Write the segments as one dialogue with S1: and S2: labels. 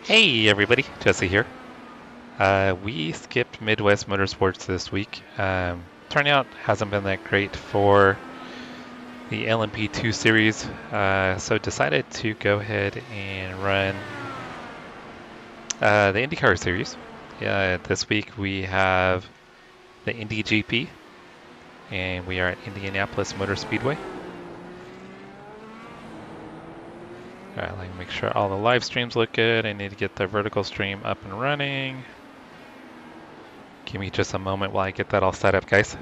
S1: Hey everybody, Jesse here. We skipped Midwest Motorsports this week. Turnout hasn't been that great for the LMP2 series, so decided to go ahead and run the INDYCAR series. This week we have the Indy GP, and we are at Indianapolis Motor Speedway. Alright, let me make sure all the live streams look good. I need to get the vertical stream up and running. Give me just a moment while I get that all set up, guys.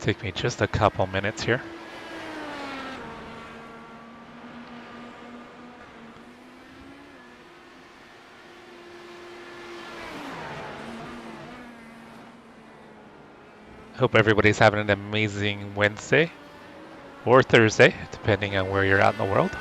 S1: Take me just a couple minutes here. Hope everybody's having an amazing Wednesday or Thursday, depending on where you're at in the world.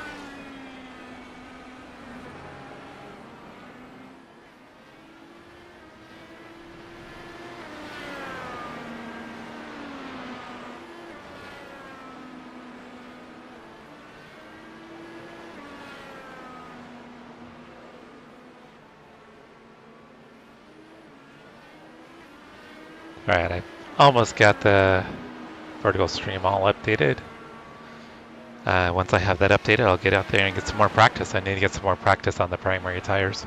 S1: Alright, I almost got the vertical stream all updated. Once I have that updated, I'll get out there and get some more practice. I need to get some more practice on the primary tires.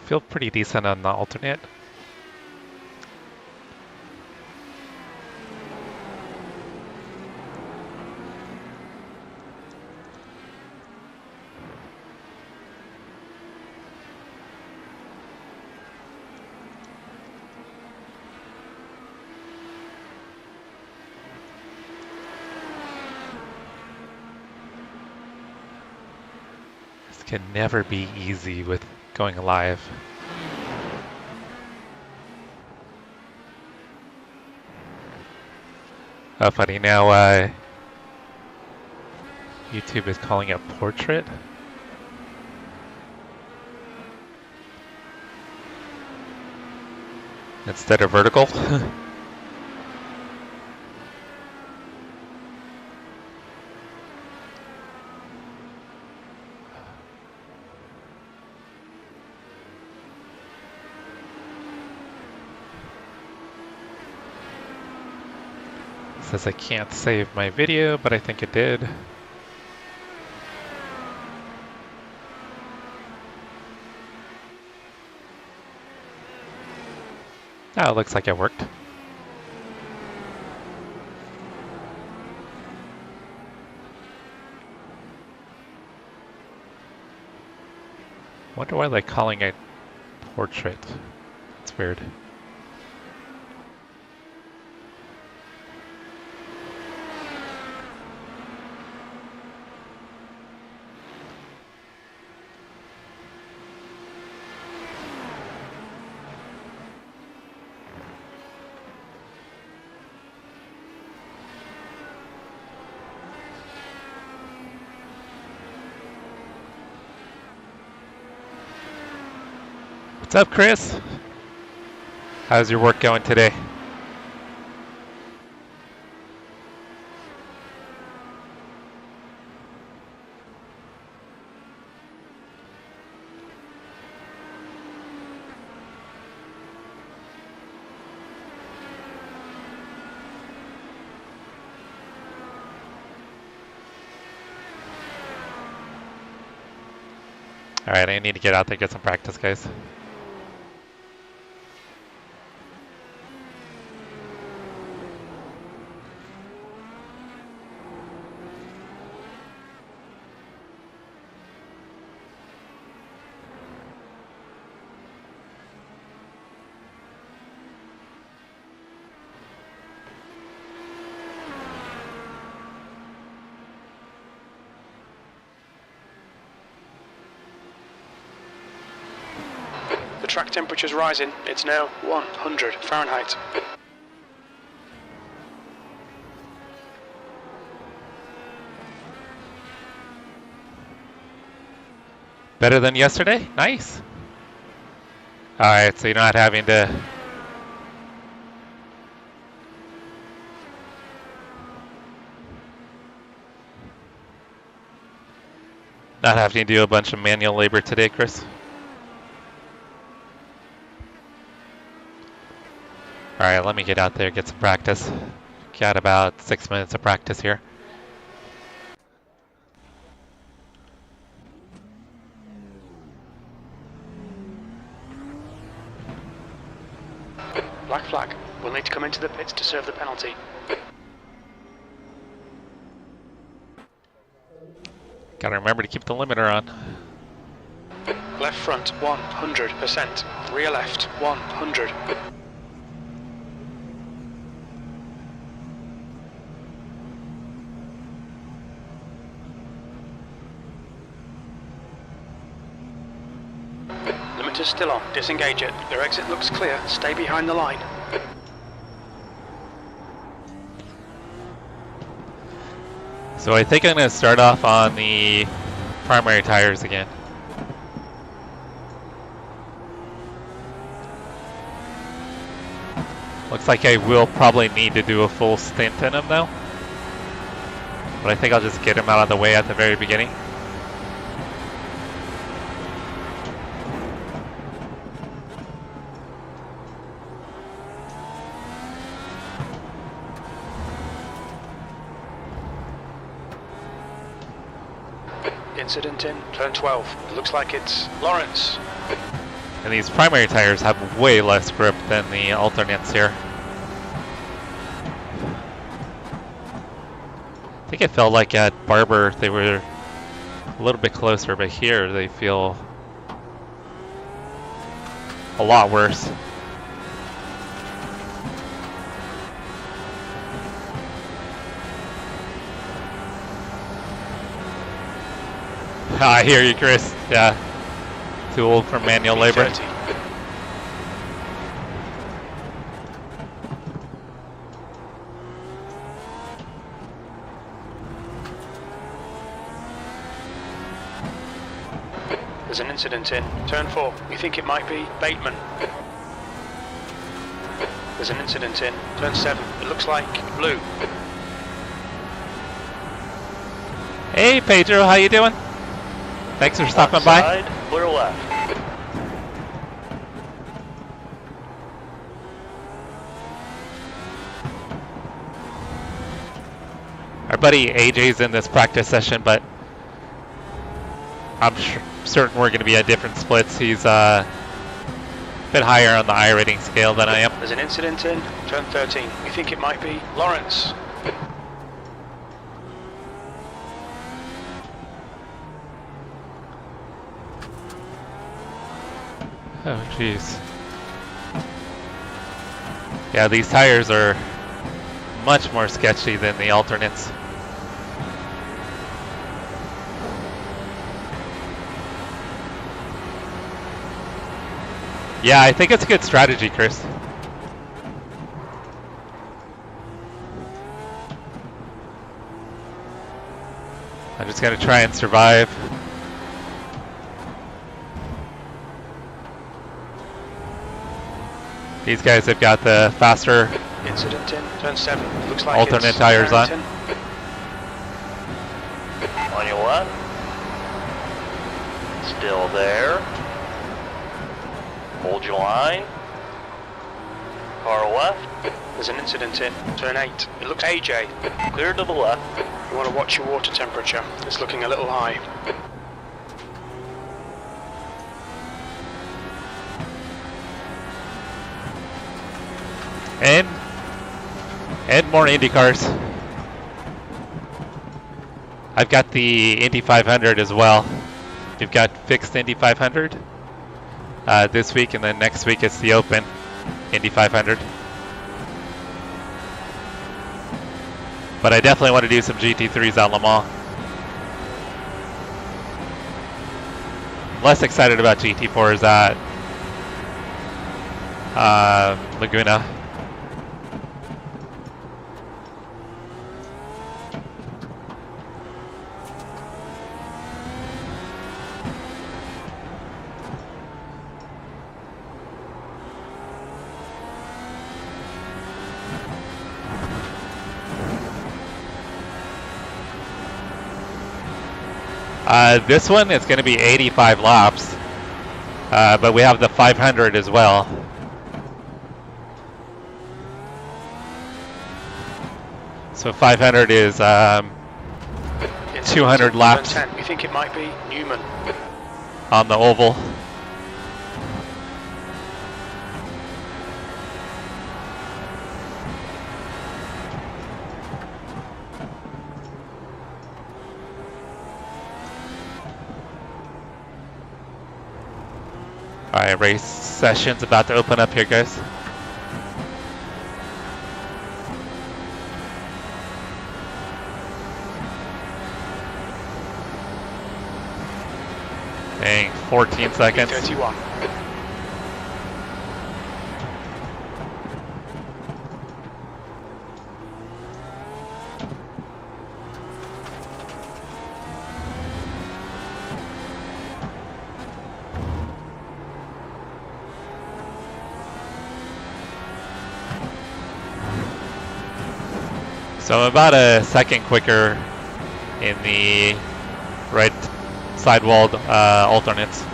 S1: Feel pretty decent on the alternate. This can never be easy with going live. Oh, funny, now YouTube is calling it portrait. Instead of vertical. Says I can't save my video, but I think it did. Oh, it looks like it worked. Wonder why they're calling it portrait. It's weird. What's up, Chris? How's your work going today? All right, I need to get out there, get some practice, guys.
S2: The track temperature's rising. It's now 100 Fahrenheit.
S1: Better than yesterday? Nice. All right, so you're not having to... Not having to do a bunch of manual labor today, Chris. All right, let me get out there, get some practice. Got about 6 minutes of practice here.
S2: Black flag. We'll need to come into the pits to serve the penalty.
S1: Gotta remember to keep the limiter on.
S2: Left front 100%. Rear left 100. Limiter's still on. Disengage it. Your exit looks clear. Stay behind the line.
S1: So I think I'm going to start off on the primary tires again. Looks like I will probably need to do a full stint in them though. But I think I'll just get them out of the way at the very beginning.
S2: Incident in turn 12. It looks like it's Lawrence.
S1: And these primary tires have way less grip than the alternates here. I think it felt like at Barber they were a little bit closer, but here they feel a lot worse. I hear you, Chris. Yeah. Too old for manual labor.
S2: There's an incident in turn 4. We think it might be Bateman. There's an incident in turn 7. It looks like Blue.
S1: Hey Pedro, how you doing? Thanks for stopping by.
S3: Clear left.
S1: Our buddy AJ's in this practice session, but I'm certain we're going to be at different splits. He's a bit higher on the I rating scale than I am.
S2: There's an incident in turn 13. We think it might be Lawrence.
S1: Oh, jeez. Yeah, these tires are much more sketchy than the alternates. Yeah, I think it's a good strategy, Chris. I'm just gonna try and survive. These guys have got the faster
S2: Incident in turn 7. Looks like
S1: alternate
S2: it's
S1: tires
S2: Harrington.
S3: On your left. Still there. Hold your line. Car left.
S2: There's an incident in turn 8. It looks AJ.
S3: Clear to the left.
S2: You want to watch your water temperature. It's looking a little high.
S1: And more IndyCars. I've got the Indy 500 as well. We've got fixed Indy 500 this week, and then next week it's the Open Indy 500. But I definitely want to do some GT3s at Le Mans. Less excited about GT4s at Laguna. This one is going to be 85 laps, but we have the 500 as well. So 500 is 200 laps.
S2: 10. We think it might be Newman.
S1: On the oval. Alright, race session's about to open up here, guys. Dang, 14 seconds.
S2: 31.
S1: So I'm about a second quicker in the right sidewalled alternates.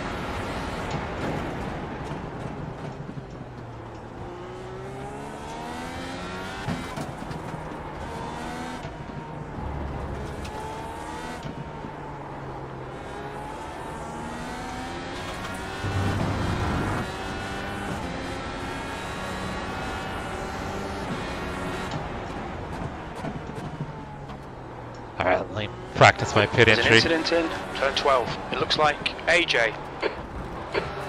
S1: Alright, let me practice my pit
S2: There's an
S1: entry.
S2: incident in turn 12. It looks like AJ.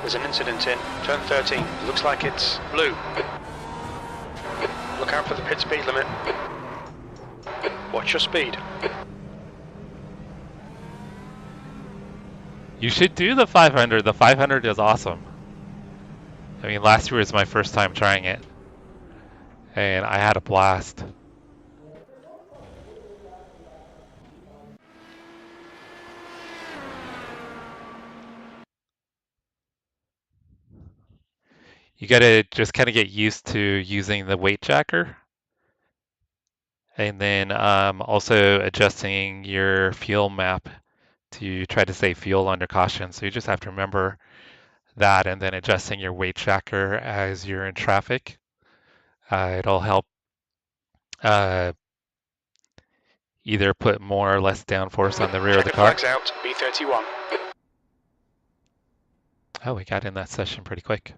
S2: There's an incident in turn 13. It looks like it's Blue. Look out for the pit speed limit. Watch your speed.
S1: You should do the 500. The 500 is awesome. I mean, last year was my first time trying it, and I had a blast. You gotta just kind of get used to using the weight jacker, and then also adjusting your fuel map to try to save fuel under caution. So you just have to remember that, and then adjusting your weight tracker as you're in traffic. It'll help either put more or less downforce on the rear of the car.
S2: Flags out, B31.
S1: Oh, we got in that session pretty quick.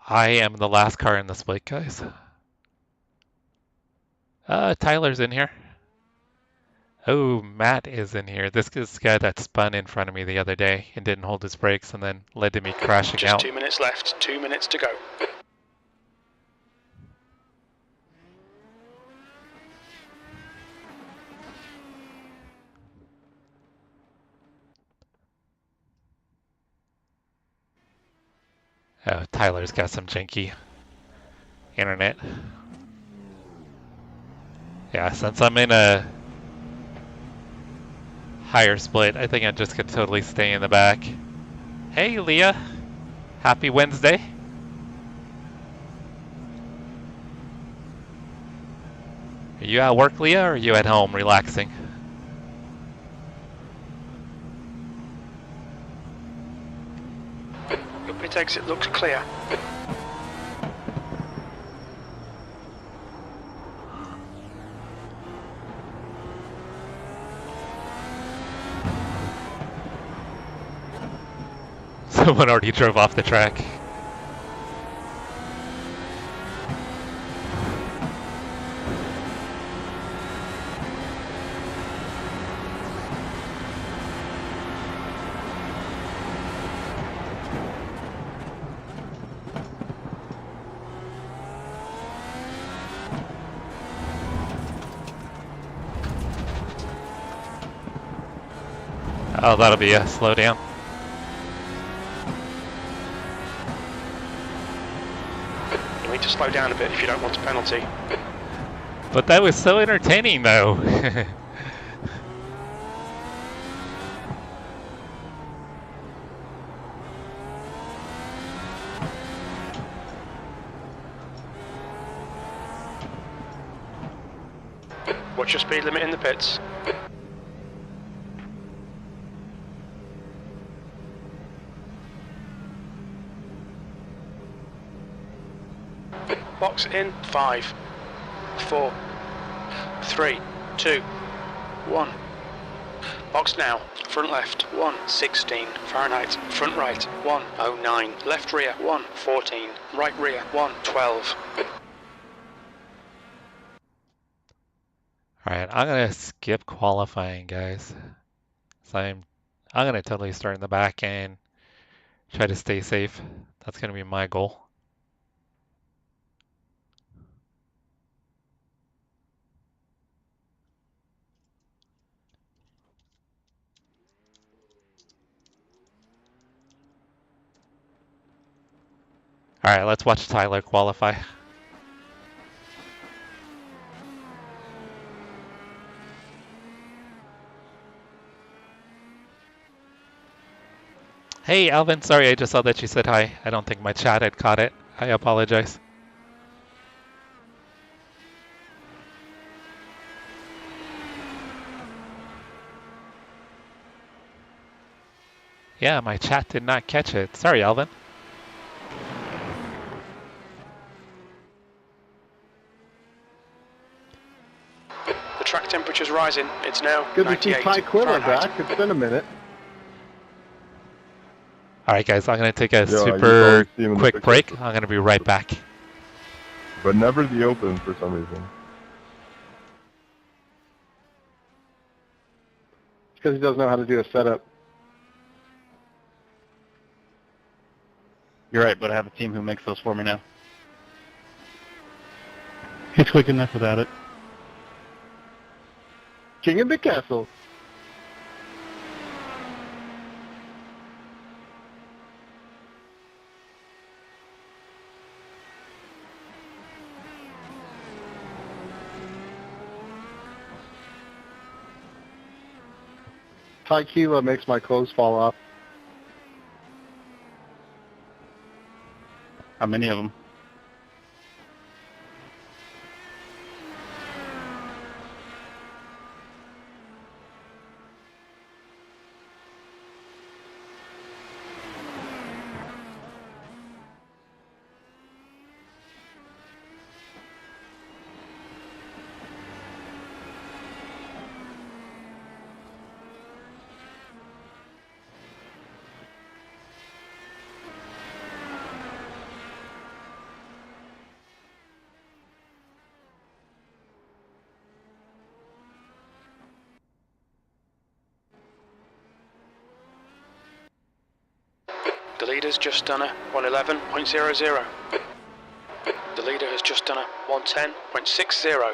S1: I am the last car in the split, guys. Tyler's in here. Oh, Matt is in here. This is the guy that spun in front of me the other day and didn't hold his brakes and then led to me crashing
S2: Just
S1: out.
S2: 2 minutes left, 2 minutes to go.
S1: Oh, Tyler's got some janky internet. Yeah, since I'm in a higher split, I think I just could totally stay in the back. Hey, Leah. Happy Wednesday. Are you at work, Leah, or are you at home relaxing?
S2: Your pit exit looks clear.
S1: Someone already drove off the track. Oh, that'll be a slowdown.
S2: You need to slow down a bit if you don't want a penalty.
S1: But that was so entertaining, though.
S2: What's your speed limit in the pits? box in 5, 4, 3, 2, 1. Box now. Front left 116 Fahrenheit. Front right 109. Left rear 114. Right rear 112.
S1: Alright, I'm gonna skip qualifying, guys. So I'm gonna totally start in the back and try to stay safe. That's gonna be my goal. Alright, let's watch Tyler qualify. Hey, Alvin, sorry, I just saw that you said hi. I don't think my chat had caught it. I apologize. Yeah, my chat did not catch it. Sorry, Alvin.
S2: The track temperature's rising. It's now
S4: Good to see
S2: 98
S4: Ty Quiller
S2: Fahrenheit.
S4: back. It's been a minute.
S1: Alright, guys, I'm going to take a
S5: Yeah, you
S1: super
S5: always see him in the
S1: quick
S5: pictures.
S1: break. I'm going to be right back.
S5: But never the open for some reason.
S4: It's because he doesn't know how to do a setup.
S6: You're right, but I have a team who makes those for me now.
S7: He's quick enough without it.
S4: King of the castle. Tequila makes my clothes fall off.
S6: How many of them?
S2: The leader's just done a 111.00. The leader has just done a 110.60.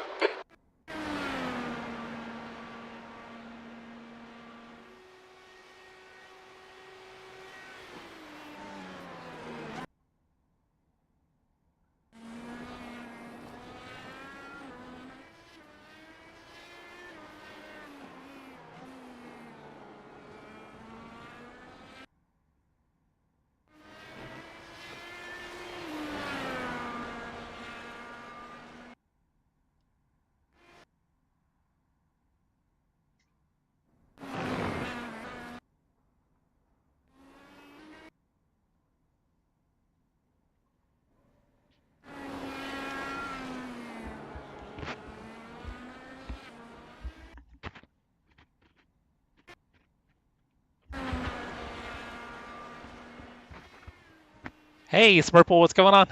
S1: Hey, Smurple, what's going on?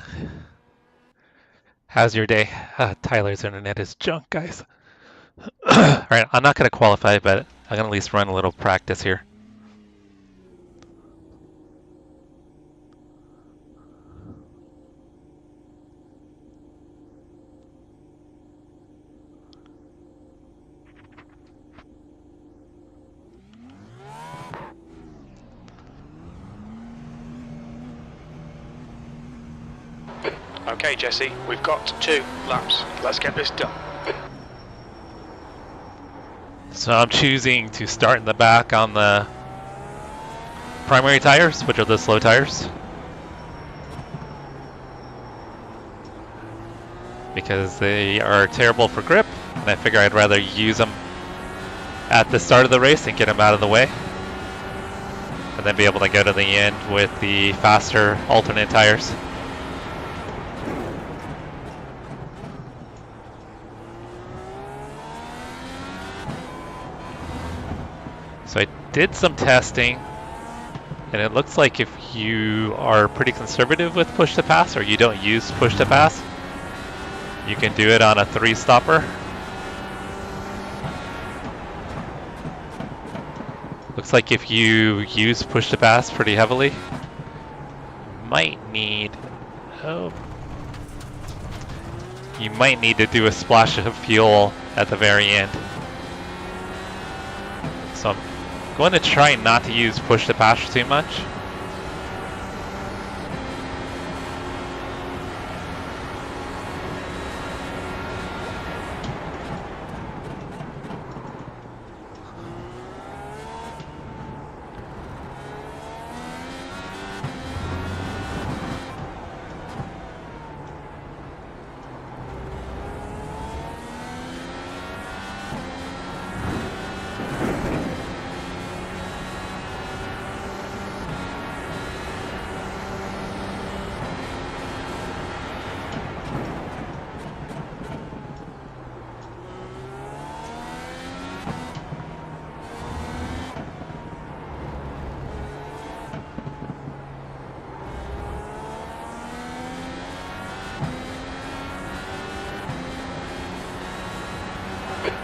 S1: How's your day? Tyler's internet is junk, guys. Alright, I'm not going to qualify, but I'm going to at least run a little practice here.
S2: Okay, Jesse, we've got 2 laps. Let's get this done.
S1: So I'm choosing to start in the back on the primary tires, which are the slow tires. Because they are terrible for grip, and I figure I'd rather use them at the start of the race and get them out of the way. And then be able to go to the end with the faster alternate tires. So I did some testing, and it looks like if you are pretty conservative with push to pass, or you don't use push to pass, you can do it on a 3-stopper. Looks like if you use push to pass pretty heavily, you might need to do a splash of fuel at the very end. So I'm going to try not to use push to pass too much.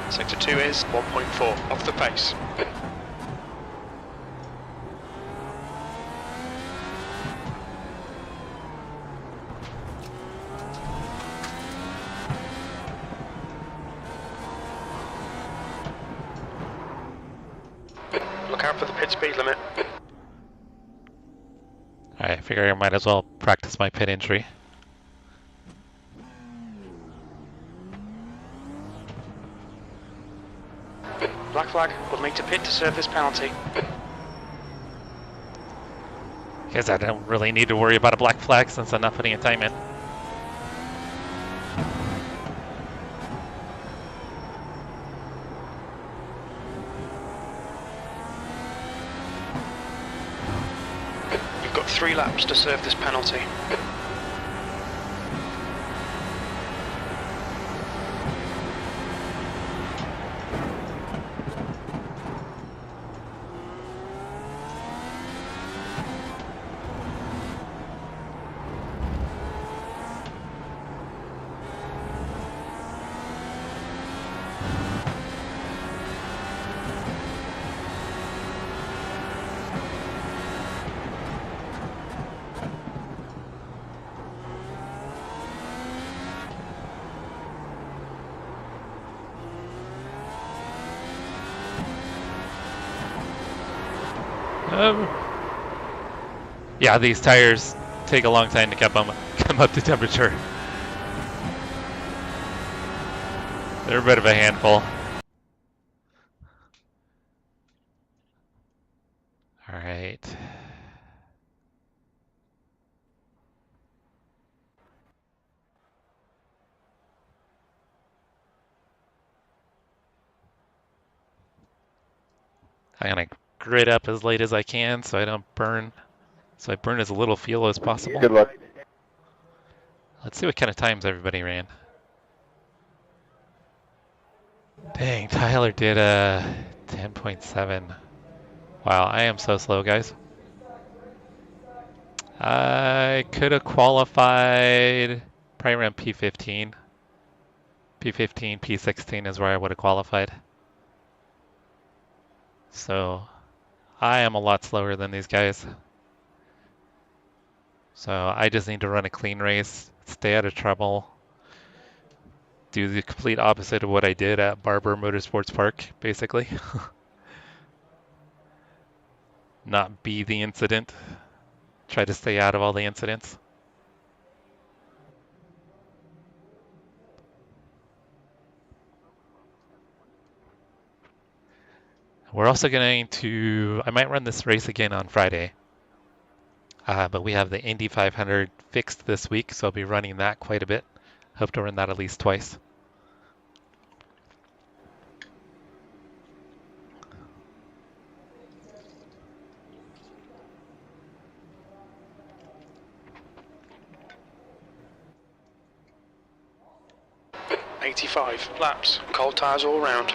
S2: Sector 2 is 1.4 off the pace. Look out for the pit speed limit.
S1: Alright, I figure I might as well practice my pit entry.
S2: Black flag will need to pit to serve this penalty.
S1: Guess I don't really need to worry about a black flag since I'm not putting a time in.
S2: You've got 3 laps to serve this penalty.
S1: Yeah, these tires take a long time to come up to temperature. They're a bit of a handful. All right. I'm gonna grid up as late as I can so I don't burn, so I burn as little fuel as possible.
S4: Good luck.
S1: Let's see what kind of times everybody ran. Dang, Tyler did a 10.7. Wow, I am so slow, guys. I could have qualified probably around P15. P15, P16 is where I would have qualified. So I am a lot slower than these guys. So I just need to run a clean race, stay out of trouble, do the complete opposite of what I did at Barber Motorsports Park, basically. Not be the incident. Try to stay out of all the incidents. We're also going to, I might run this race again on Friday. But we have the Indy 500 fixed this week, so I'll be running that quite a bit. Hope to run that at least twice.
S2: .85 laps, cold tyres all round.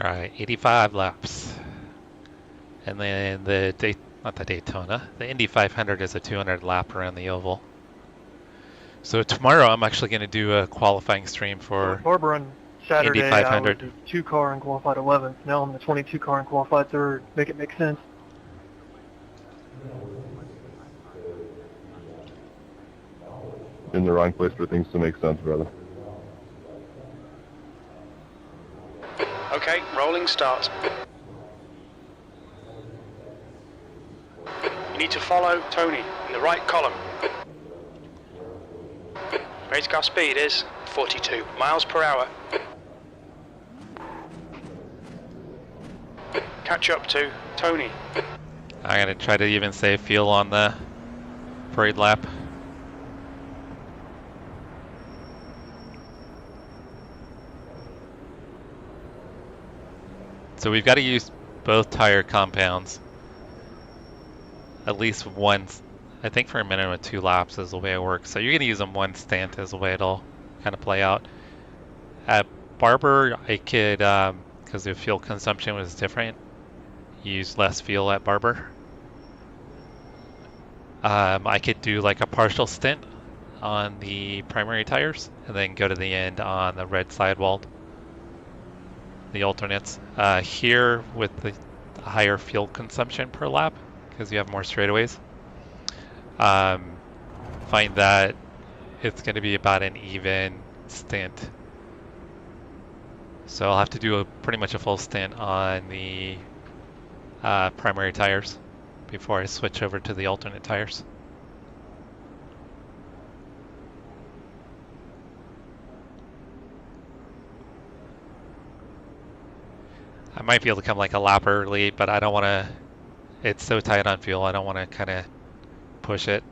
S1: All right, 85 laps. And then not the Daytona, the Indy 500 is a 200 lap around the oval. So tomorrow I'm actually going to do a qualifying stream for
S8: Barber on Saturday,
S1: Indy
S8: I was
S1: 500.
S8: the 2 car and qualified 11th. Now I'm the 22 car and qualified 3rd. Make it make sense.
S5: In the wrong place for things to make sense, brother.
S2: Okay, rolling start. You need to follow Tony in the right column. Race car speed is 42 miles per hour. Catch up to Tony.
S1: I'm going to try to even save fuel on the parade lap. So we've got to use both tire compounds at least once. I think for a minimum of 2 laps is the way it works. So you're going to use them one stint is the way it'll kind of play out. At Barber, I could, because the fuel consumption was different, use less fuel at Barber. I could do like a partial stint on the primary tires and then go to the end on the red sidewall, the alternates. Here with the higher fuel consumption per lap, because you have more straightaways, find that it's going to be about an even stint. So I'll have to do pretty much a full stint on the primary tires before I switch over to the alternate tires. I might be able to come like a lap early, but I don't want to, it's so tight on fuel, I don't want to kind of push it.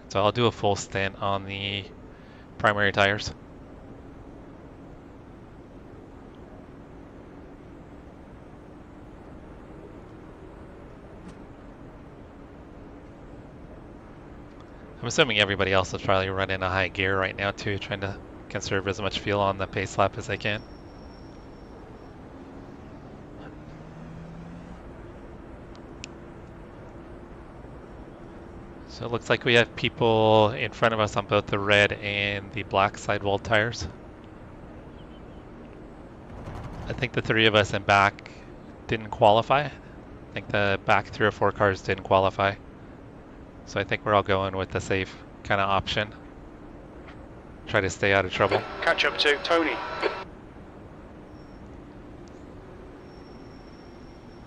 S1: So I'll do a full stint on the primary tires. I'm assuming everybody else is probably running a high gear right now too, trying to conserve as much fuel on the pace lap as they can. So it looks like we have people in front of us on both the red and the black sidewall tires. I think the 3 of us in back didn't qualify. I think the back 3 or 4 cars didn't qualify. So I think we're all going with the safe kind of option. Try to stay out of trouble.
S2: Catch up to Tony.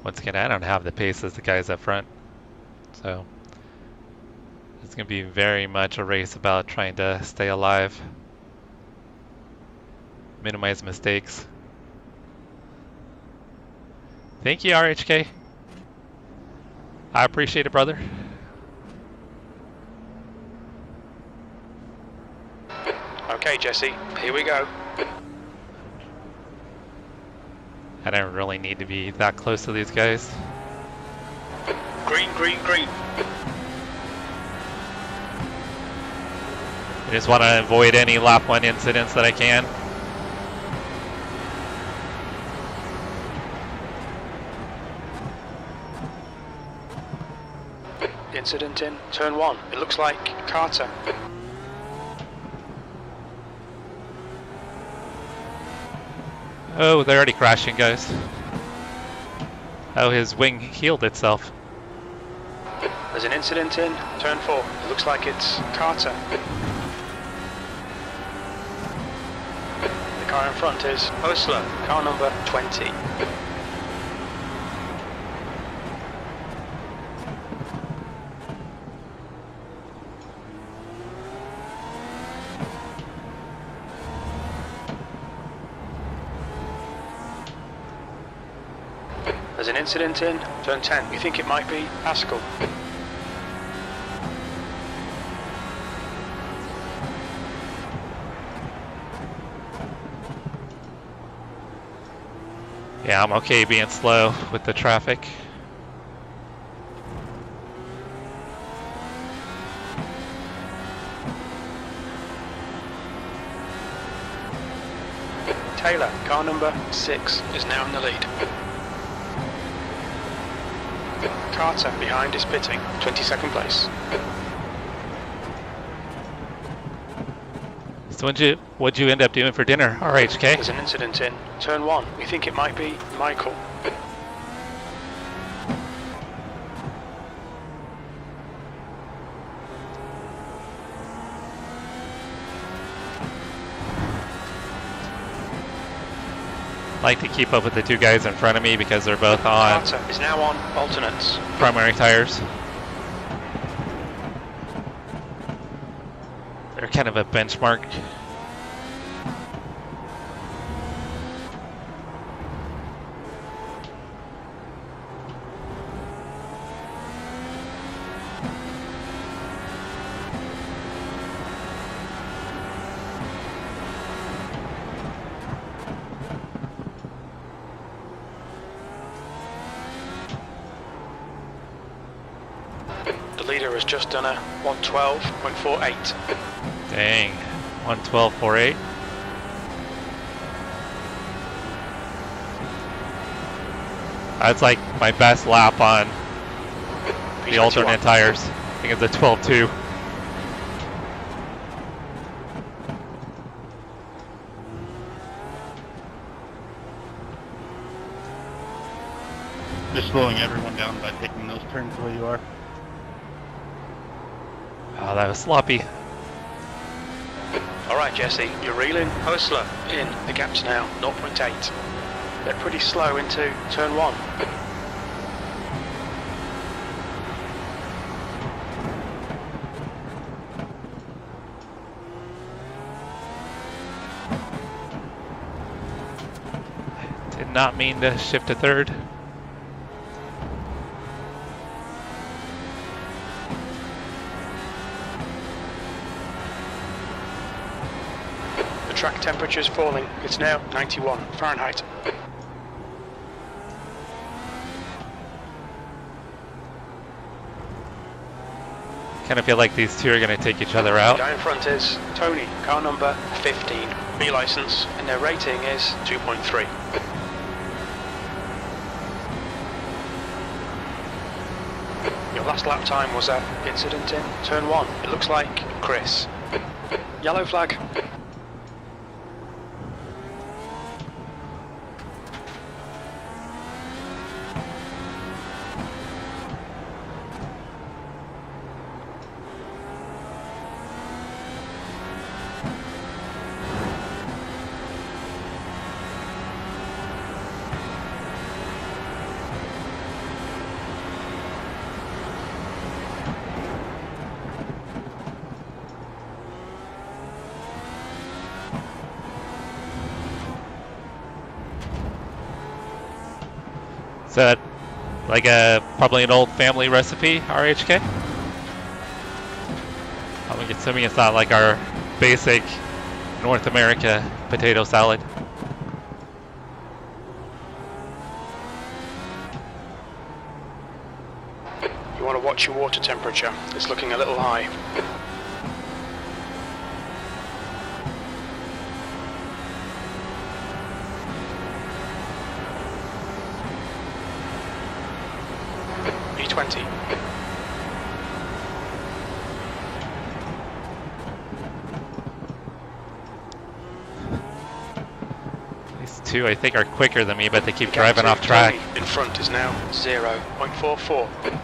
S1: Once again, I don't have the pace as the guys up front. So it's going to be very much a race about trying to stay alive, minimize mistakes. Thank you, RHK. I appreciate it, brother.
S2: Okay, Jesse, here we go.
S1: I don't really need to be that close to these guys.
S2: Green, green, green.
S1: I just want to avoid any lap 1 incidents that I can.
S2: Incident in turn 1. It looks like Carter.
S1: Oh, they're already crashing, guys. Oh, his wing healed itself.
S2: There's an incident in turn 4. It looks like it's Carter. The car in front is Osler, car number 20. There's an incident in turn 10. You think it might be Haskell?
S1: Yeah, I'm okay being slow with the traffic.
S2: Taylor, car number 6, is now in the lead. Carter behind is pitting, 22nd place.
S1: So what'd you end up doing for dinner, RHK?
S2: There's an incident in turn 1. We think it might be Michael.
S1: Like to keep up with the two guys in front of me because they're both on
S2: Carter is now on alternates.
S1: primary tires. They're kind of a benchmark.
S2: The leader has just done a 112.48.
S1: Dang, 112.48. That's like my best lap on the
S2: P21.
S1: alternate tires. I think it's a 12.2.
S6: Just slowing everyone down by taking those turns the way you are.
S1: Oh, that was sloppy.
S2: Alright Jesse, you're reeling. Hostler in, the gap's now 0.8. They're pretty slow into turn 1.
S1: Did not mean to shift to third.
S2: The track temperature's falling. It's now 91 Fahrenheit.
S1: Kind of feel like these two are going to take each other out.
S2: Down in front is Tony, car number 15, B license, and their rating is 2.3. Your last lap time was a incident in turn 1. It looks like Chris. Yellow flag.
S1: Is that like probably an old family recipe, RHK? I'm assuming it's not like our basic North America potato salad.
S2: You want to watch your water temperature. It's looking a little high. B20.
S1: These two, I think, are quicker than me, but they keep driving off track.
S2: In front is now 0.44.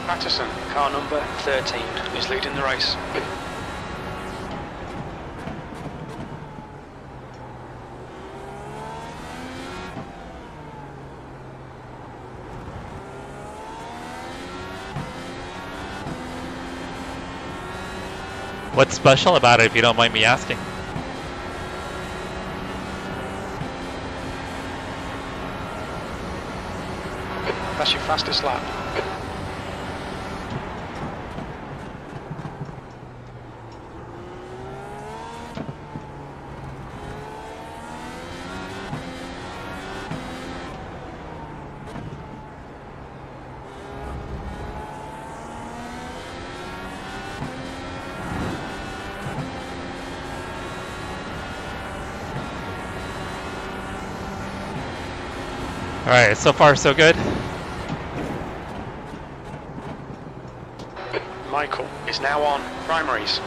S2: Patterson, car number 13, is leading the race.
S1: What's special about it, if you don't mind me asking?
S2: That's your fastest lap.
S1: Alright, so far so good.
S2: Michael is now on primaries.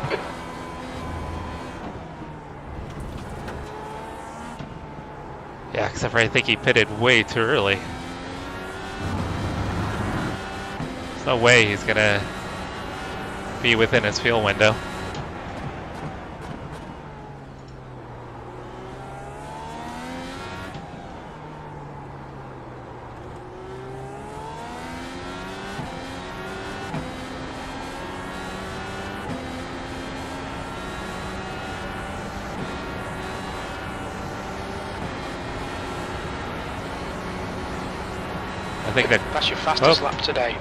S1: Yeah, except for I think he pitted way too early. There's no way he's gonna be within his fuel window. I think that
S2: That's your fastest lap today.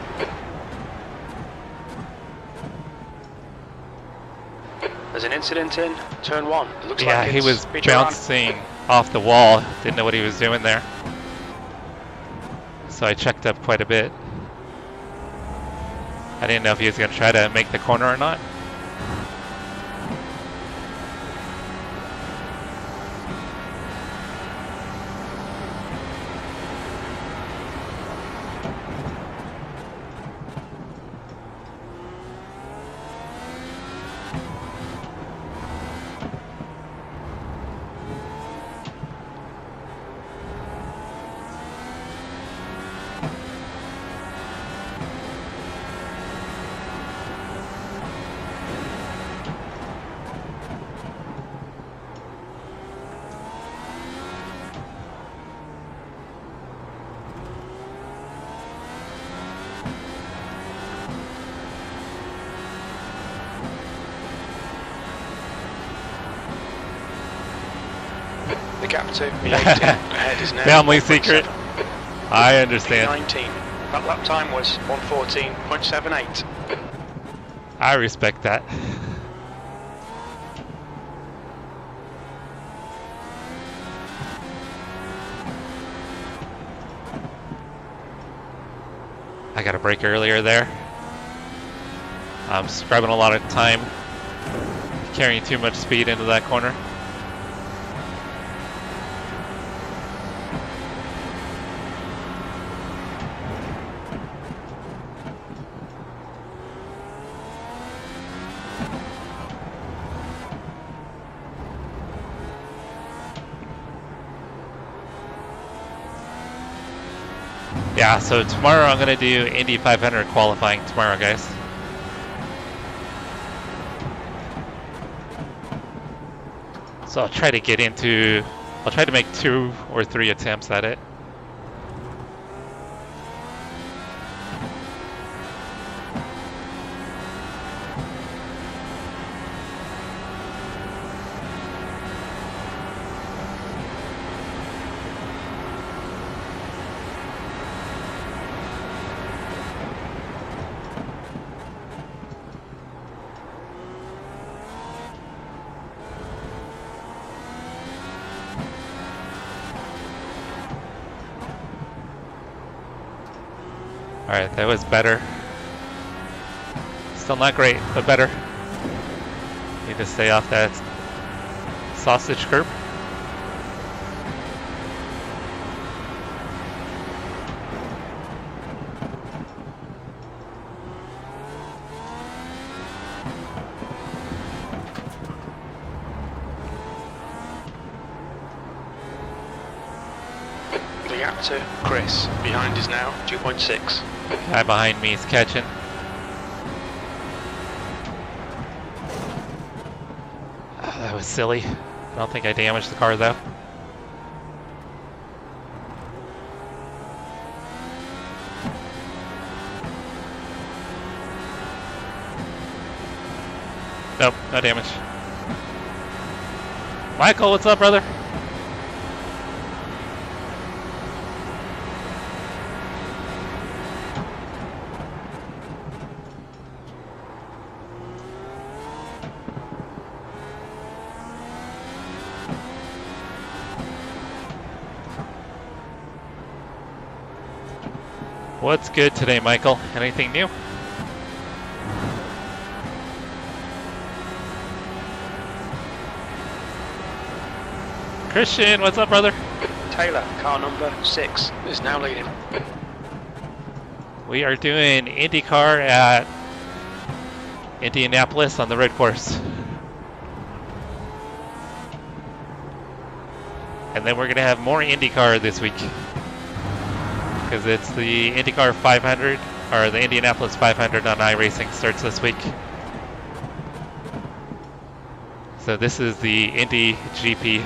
S2: There's an incident in turn 1. It looks
S1: yeah,
S2: like
S1: he
S2: it's
S1: was
S2: Speed Your Run.
S1: bouncing off the wall. Didn't know what he was doing there. So I checked up quite a bit. I didn't know if he was going to try to make the corner or not.
S2: The gap to V18 ahead is now
S1: Family
S2: 1.7.
S1: secret. I understand.
S2: V19. That lap time was 1:14.78.
S1: I respect that. I got a break earlier there. I'm scrubbing a lot of time, carrying too much speed into that corner. Yeah, so tomorrow I'm going to do Indy 500 qualifying tomorrow, guys. So I'll try to make 2 or 3 attempts at it. Alright, that was better. Still not great, but better. Need to stay off that sausage curb.
S2: The gap to Chris behind is now 2.6.
S1: Guy behind me is catching. Oh, that was silly. I don't think I damaged the car though. Nope, no damage. Michael, what's up, brother? What's good today, Michael? Anything new? Christian, what's up, brother?
S2: Taylor, car number 6, is now leading.
S1: We are doing INDYCAR at Indianapolis on the red course. And then we're going to have more INDYCAR this week. Because it's the INDYCAR 500, or the Indianapolis 500 on iRacing starts this week. So this is the Indy GP.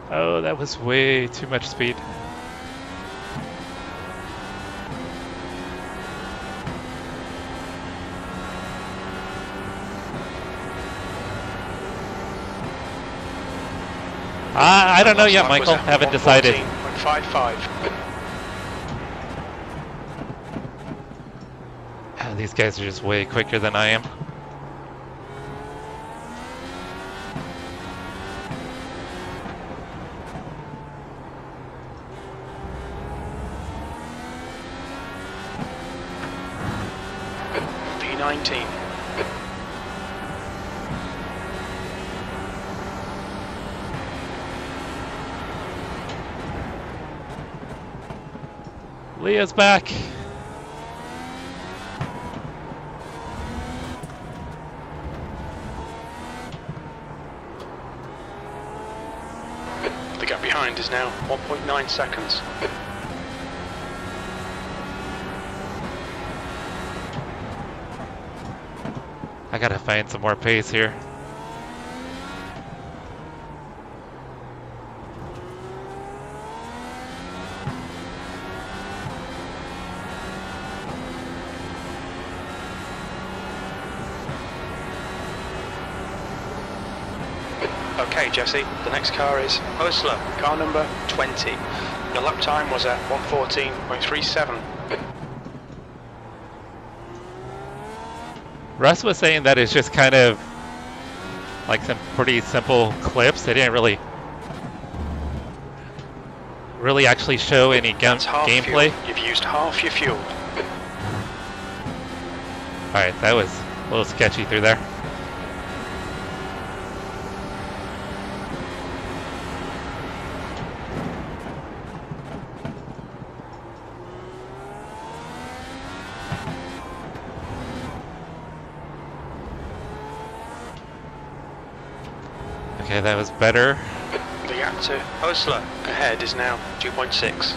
S1: Oh, that was way too much speed. I don't know yet, Michael. Haven't decided.
S2: 1:55.
S1: These guys are just way quicker than I am.
S2: V19.
S1: Leah's back.
S2: The gap behind is now 1.9 seconds.
S1: I gotta find some more pace here.
S2: Okay, Jesse, the next car is Osler, car number 20. Your lap time was at 1:14.37.
S1: Russ was saying that it's just kind of like some pretty simple clips. They didn't really actually show any
S2: That's half
S1: gameplay.
S2: fuel. You've used half your fuel.
S1: Alright, that was a little sketchy through there. Okay, that was better.
S2: The gap to Osler ahead is now 2.6.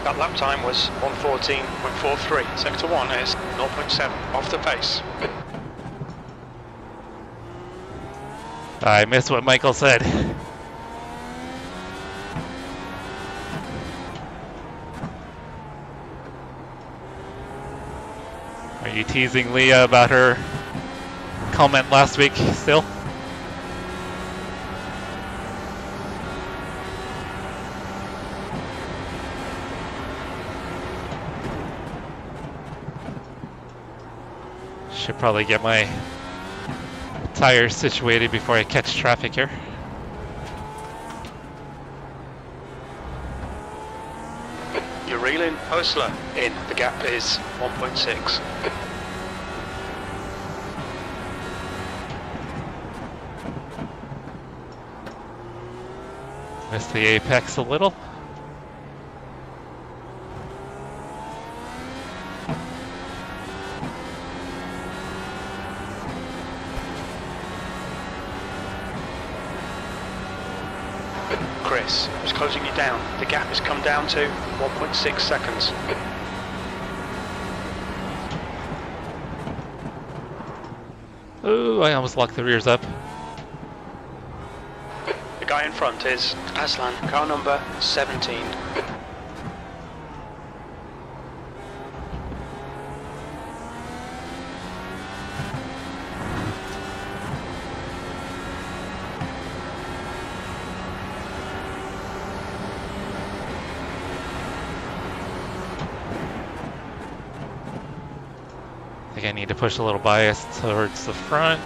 S2: That lap time was 1:14.43. Sector 1 is 0.7 off the pace.
S1: I missed what Michael said. Are you teasing Leah about her comment last week still? Should probably get my tires situated before I catch traffic here.
S2: You're reeling Osler in. The gap is 1.6.
S1: Missed the apex a little.
S2: Chris was closing you down. The gap has come down to 1.6 seconds.
S1: Ooh, I almost locked the rears up.
S2: The guy in front is Aslan, car number 17.
S1: think I need to push a little bias towards the front.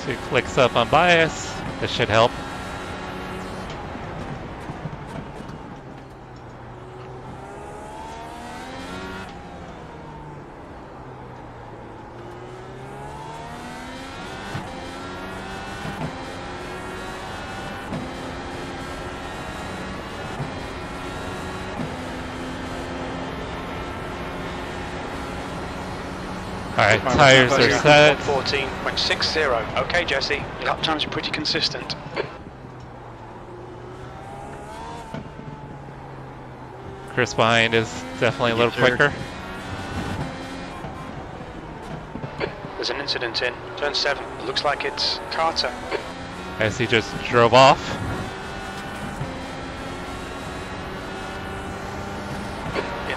S1: Two clicks up on bias. This should help. Alright, tires are set.
S2: 14.60. Okay, Jesse, your lap times are pretty consistent.
S1: Chris behind is definitely a little quicker.
S2: There's an incident in turn 7. It looks like it's Carter.
S1: As he just drove off.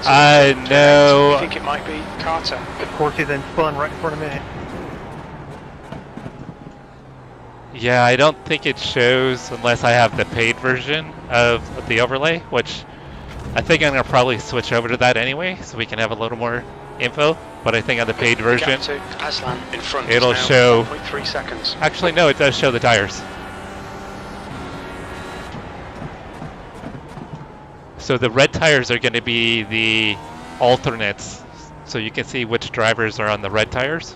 S1: I know.
S2: I think it might be Carter.
S8: Of course, he then spun right in front of me.
S1: Yeah, I don't think it shows unless I have the paid version of the overlay, which I think I'm going to probably switch over to that anyway, so we can have a little more info. But I think on the paid version,
S2: Gap to Aslan in front.
S1: it'll
S2: is now
S1: show...
S2: 1.3 seconds.
S1: Actually, no, it does show the tires. So the red tires are going to be the alternates, so you can see which drivers are on the red tires.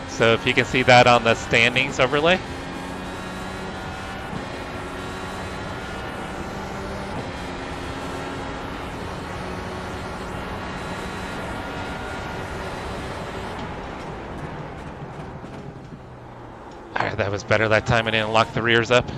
S1: So if you can see that on the standings overlay. Alright, that was better that time. I didn't lock the rears up.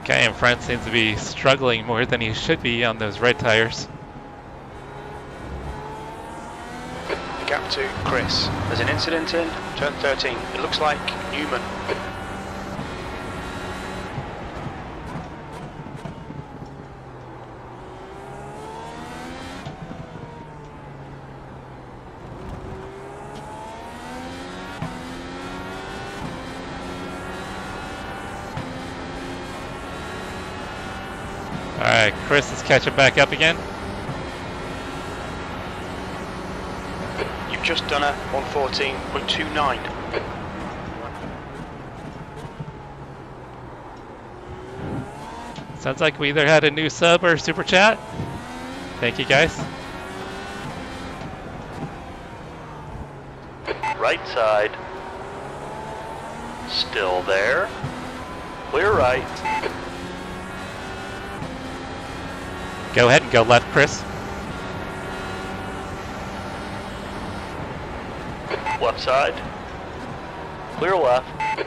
S1: Guy in front seems to be struggling more than he should be on those red tires.
S2: Gap to Chris. There's an incident in turn 13. It looks like Newman.
S1: Alright, Chris is catching back up again.
S2: You've just done a 114.29.
S1: Sounds like we either had a new sub or super chat. Thank you guys.
S3: Right side. Still there. Clear right.
S1: Go ahead and go left, Chris.
S3: Left side. Clear left.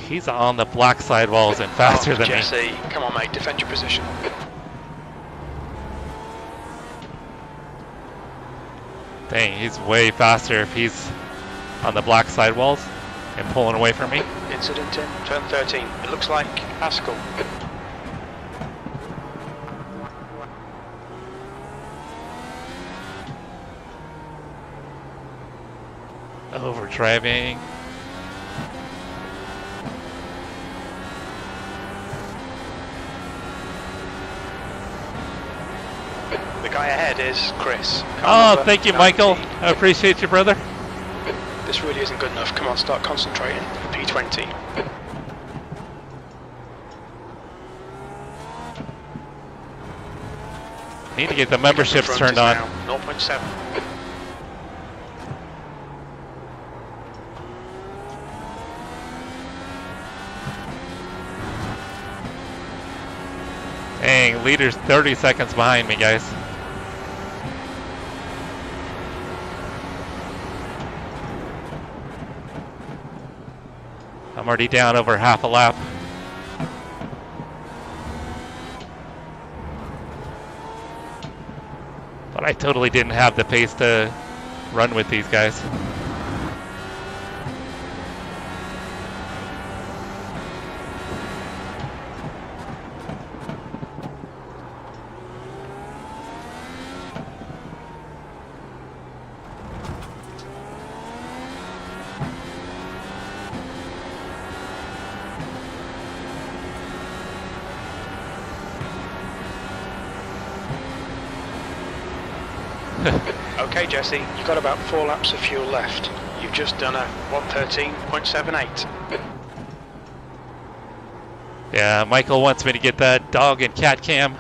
S1: He's on the black sidewalls and faster than me.
S2: Jesse, come on mate, defend your position.
S1: Dang, he's way faster if he's on the black sidewalls and pulling away from me.
S2: Incident in turn 13. It looks like Haskell.
S1: Overdriving.
S2: The guy ahead is Chris.
S1: Oh, thank you, Michael. I appreciate you, brother.
S2: This really isn't good enough. Come on, start concentrating. P20.
S1: Need to get the memberships turned on.
S2: 0.7.
S1: Dang, leader's 30 seconds behind me, guys. I'm already down over half a lap. But I totally didn't have the pace to run with these guys.
S2: Okay, Jesse, you've got about 4 laps of fuel left. You've just done a 1:13.78.
S1: Yeah, Michael wants me to get that dog and cat cam.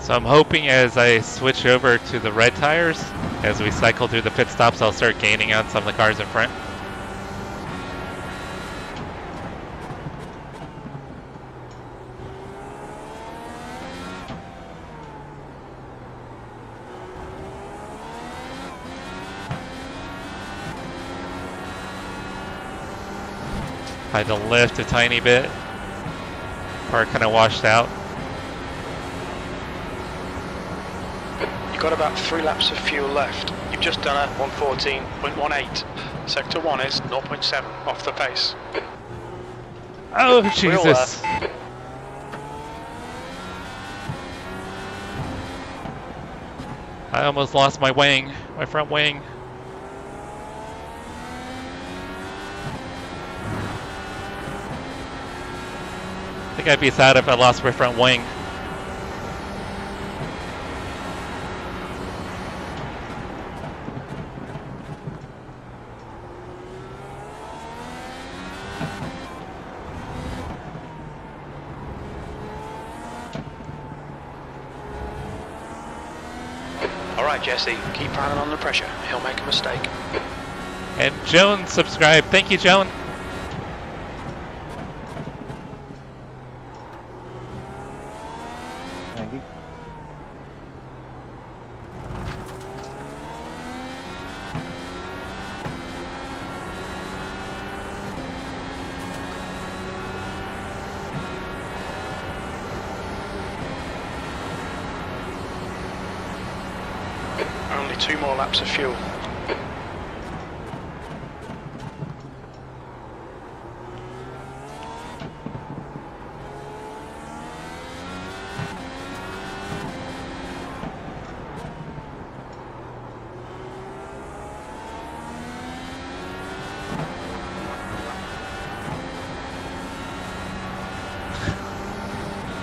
S1: So I'm hoping as I switch over to the red tires, as we cycle through the pit stops, I'll start gaining on some of the cars in front. I had to lift a tiny bit. Car kind of washed out.
S2: Got about 3 laps of fuel left. You've just done a 1:14.18. Sector 1 is 0.7 off the pace.
S1: Oh, Jesus. I almost lost my wing, my front wing. I think I'd be sad if I lost my front wing.
S2: Alright, Jesse, keep piling on the pressure. He'll make a mistake.
S1: And Joan subscribed. Thank you, Joan.
S4: Thank you.
S2: Only 2 more laps of fuel.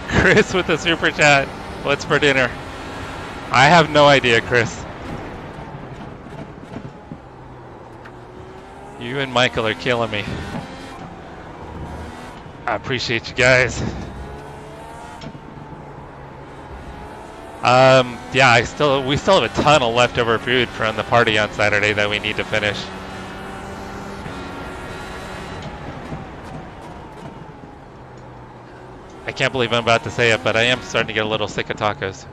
S1: Chris with the super chat. What's for dinner? I have no idea, Chris. You and Michael are killing me. I appreciate you guys. Yeah, we still have a ton of leftover food from the party on Saturday that we need to finish. I can't believe I'm about to say it, but I am starting to get a little sick of tacos.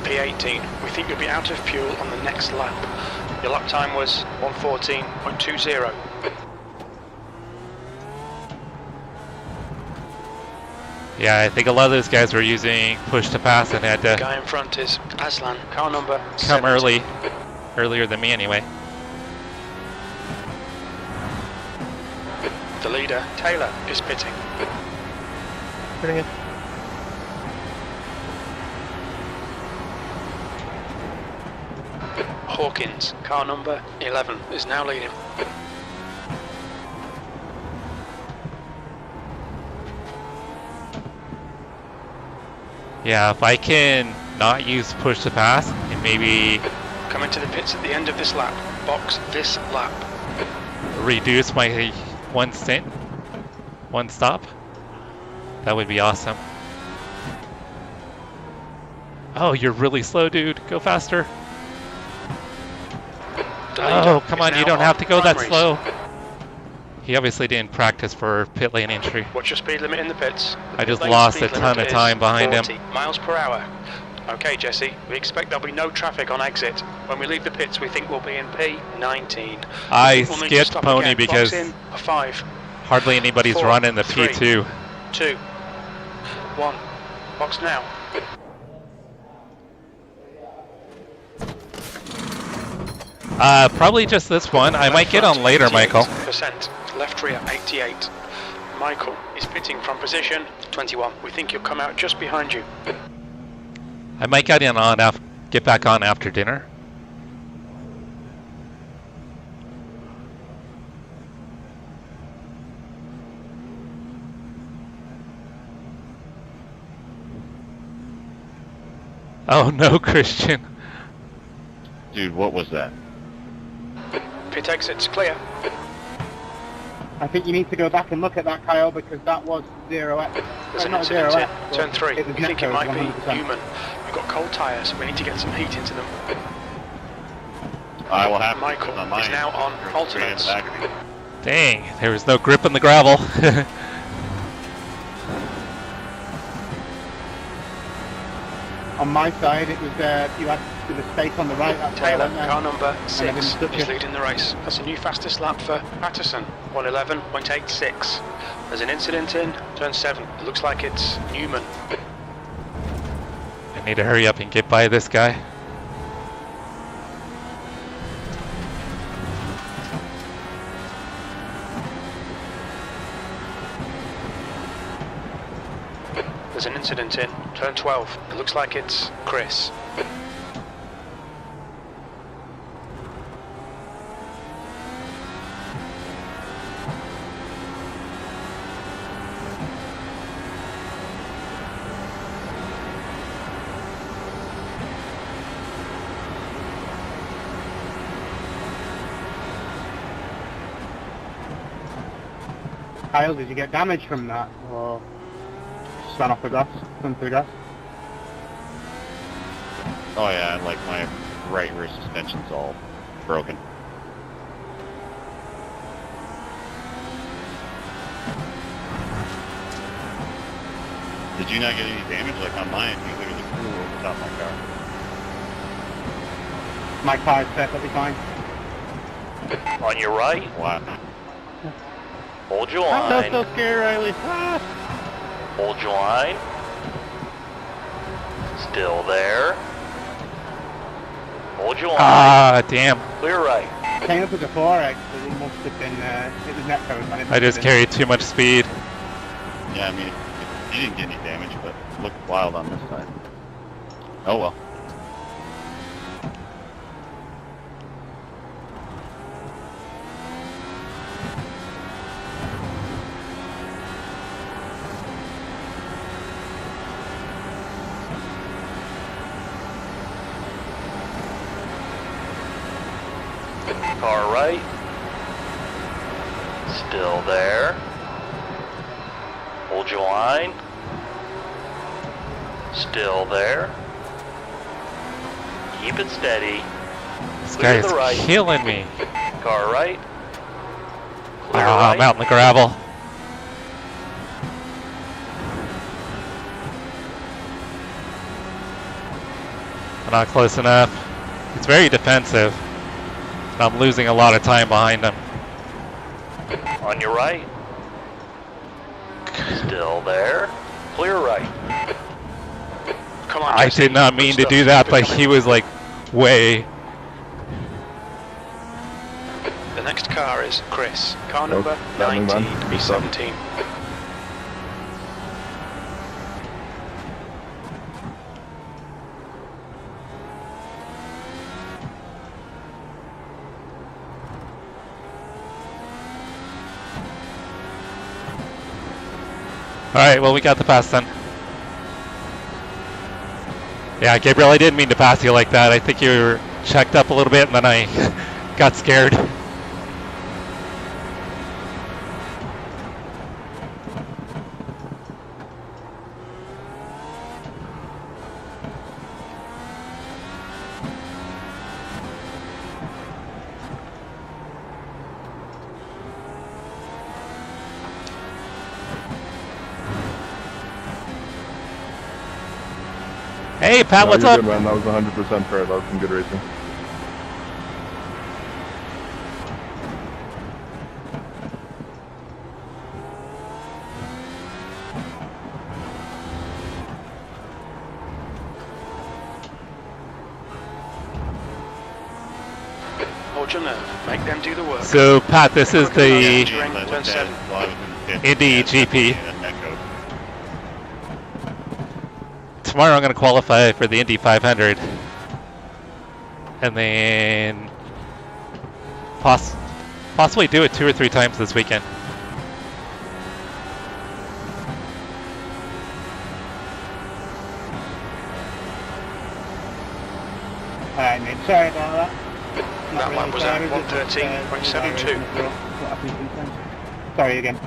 S2: P18, we think you'll be out of fuel on the next lap. Your lap time was 1:14.20.
S1: Yeah, I think a lot of those guys were using push to pass and had to
S2: Guy in front is Aslan, car number
S1: come
S2: 70.
S1: earlier than me anyway.
S2: The leader, Taylor, is pitting.
S8: Putting it.
S2: Hawkins, car number 11, is now leading.
S1: Yeah, if I can not use push to pass and maybe
S2: Come into the pits at the end of this lap. Box this lap.
S1: reduce my one stop, that would be awesome. Oh, you're really slow, dude. Go faster.
S2: The leader
S1: Oh, come
S2: is
S1: on, you
S2: now
S1: don't have to go that
S2: primaries.
S1: slow. He obviously didn't practice for pit lane entry.
S2: What's your speed limit in the pits? The
S1: I just
S2: pit lane
S1: lost
S2: speed
S1: a ton
S2: limit
S1: of
S2: is
S1: time behind him.
S2: 40 miles per hour. Okay, Jesse, we expect there'll be no traffic on exit. When we leave the pits, we think we'll be in P19.
S1: I
S2: We'll need to
S1: skipped
S2: stop
S1: Pony
S2: again.
S1: because
S2: Box in a 5,
S1: hardly anybody's
S2: 4,
S1: running the
S2: 3,
S1: P2.
S2: 2, 1. Box now.
S1: Probably just this one. I might get on later, Michael.
S2: Percent. Left rear 88. Michael is pitting from position 21. We think he'll come out just behind you.
S1: I might get back on after dinner. Oh no, Christian.
S6: Dude, what was that?
S2: Pit exit's clear.
S9: I think you need to go back and look at that, Kyle, because that was 0x.
S2: There's an
S9: not
S2: incident
S9: 0x.
S2: in turn 3.
S9: It was
S2: We think it
S9: Netco's
S2: might be
S9: 100%.
S2: human. We've got cold tyres. We need to get some heat into them.
S6: I will have
S2: Michael
S6: on mine.
S2: is now on
S6: Right in
S2: alternates.
S6: the back of me.
S1: Dang, there was no grip in the gravel.
S9: On my side, it was you had the space on the right. That's why I
S2: Taylor,
S9: went there.
S2: car number 6,
S9: didn't touch
S2: is
S9: it.
S2: leading the race. That's a new fastest lap for Patterson, 111.86. There's an incident in turn 7. It looks like it's Newman.
S1: I need to hurry up and get by this guy.
S2: There's an incident in turn 12. It looks like it's Chris.
S9: Kyle, did you get damage from that? Or just ran off the gas? Into the gas?
S6: Oh yeah, like my right rear suspension's all broken. Did you not get any damage? Like on mine, you look at the crew over the top of my car.
S9: My car is perfectly fine.
S3: On your right,
S6: Wow.
S3: hold your
S7: I'm
S3: line.
S7: so scared, Riley. Ah!
S3: Hold your line. Still there. Hold your line.
S1: Ah, damn.
S3: Clear right.
S9: Came up as a 4x, but it must have been, it was Netco's, man. It must
S1: I just
S9: have been-
S1: carried too much speed.
S6: Yeah, I mean, you didn't get any damage, but it looked wild on this side. Oh well.
S3: Car right. Still there. Hold your line. Still there. Keep it steady.
S1: This
S3: Clear
S1: guy
S3: the
S1: is
S3: right.
S1: killing me.
S3: Car right. Clear
S1: Ah,
S3: right.
S1: I'm out in the gravel. I'm not close enough. He's very defensive. And I'm losing a lot of time behind him.
S3: On your right. Still there. Clear right.
S2: Come on,
S1: I
S2: Jesse.
S1: did not mean to do that, but he was like way.
S2: The next car is Chris. Car
S5: Nope,
S2: number
S5: nothing,
S2: 19,
S5: man.
S2: B17.
S1: All right, well we got the pass then. Yeah, Gabriel, I didn't mean to pass you like that. I think you were checked up a little bit and then I got scared. Hey, Pat,
S5: No,
S1: what's
S5: you're
S1: up?
S5: good, man. That was 100% fair. That was some good racing.
S2: Hold your nerve. Make them do the work.
S1: So, Pat, this is the
S2: Entering
S6: I
S2: turn
S6: looked at
S2: 7.
S6: it while I was in the pit.
S1: Indy
S6: Yeah,
S1: GP.
S6: and that goes.
S1: Tomorrow I'm going to qualify for the Indy 500. And then possibly do it 2 or 3 times this weekend.
S9: Alright, mate. Sorry about that.
S2: That lap was at 1:13.72.
S9: Sorry again.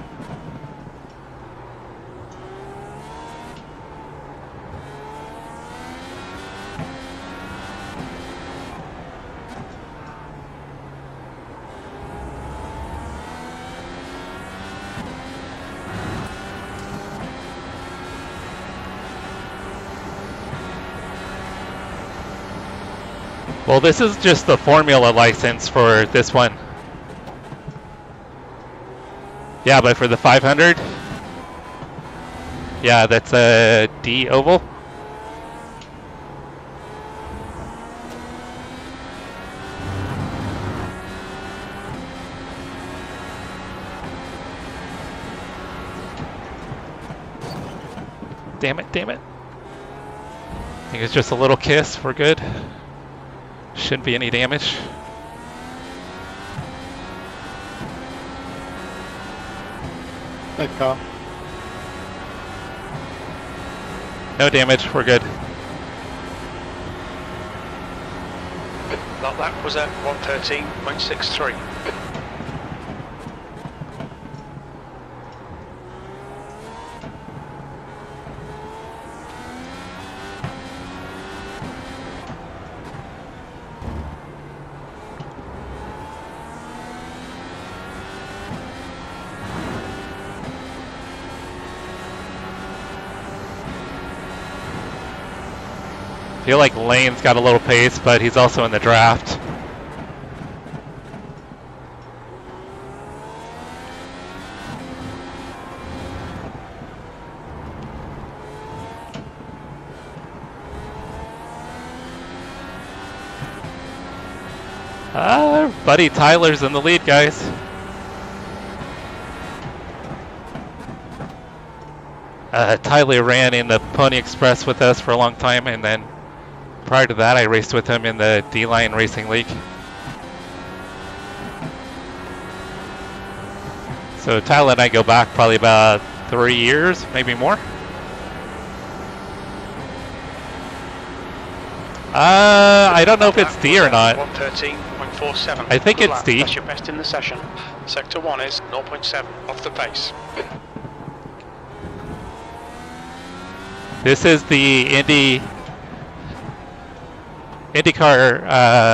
S1: Well, this is just the formula license for this one. Yeah, but for the 500, yeah, that's a D oval. Damn it, damn it. I think it's just a little kiss, we're good. Shouldn't be any damage.
S4: Thanks, Kyle.
S1: No damage, we're good.
S2: That lap was at 1:13.63.
S1: I feel like Lane's got a little pace, but he's also in the draft. Buddy Tyler's in the lead, guys. Tyler ran in the Pony Express with us for a long time, and then prior to that I raced with him in the D-Line Racing League. So Tyler and I go back probably about 3 years, maybe more. I don't know if it's D or not.
S2: 1:13.47.
S1: I think
S2: Good
S1: it's
S2: lap.
S1: D.
S2: That's your best in the session. Sector 1 is 0.7 off the pace.
S1: This is the INDYCAR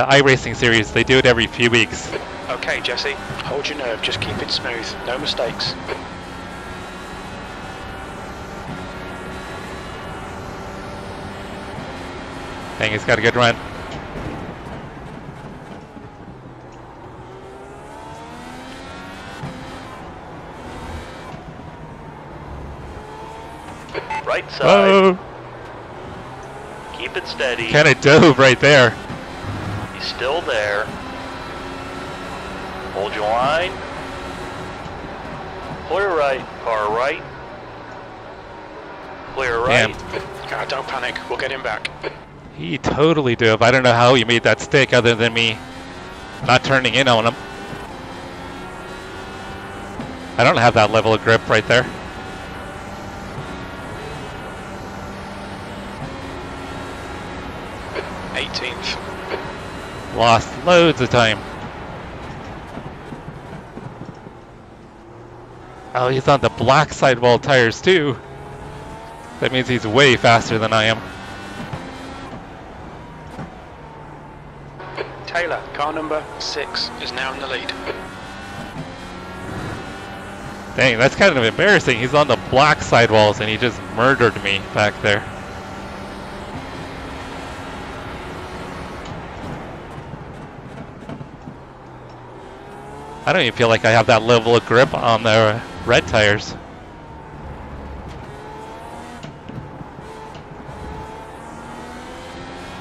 S1: iRacing series. They do it every few weeks.
S2: Okay, Jesse, hold your nerve. Just keep it smooth. No mistakes.
S1: Dang, he's got a good run.
S3: Right side.
S1: Oh,
S3: Keep it steady.
S1: kind of dove right there.
S3: He's still there. Hold your line. Clear right. Car right. Clear right.
S1: Damn.
S2: Don't panic. We'll get him back.
S1: He totally dove. I don't know how he made that stick other than me not turning in on him. I don't have that level of grip right there. lost loads of time. Oh, he's on the black sidewall tires too. That means he's way faster than I am.
S2: Taylor, car number 6, is now in the lead.
S1: Dang, that's kind of embarrassing. He's on the black sidewalls and he just murdered me back there. I don't even feel like I have that level of grip on the red tires.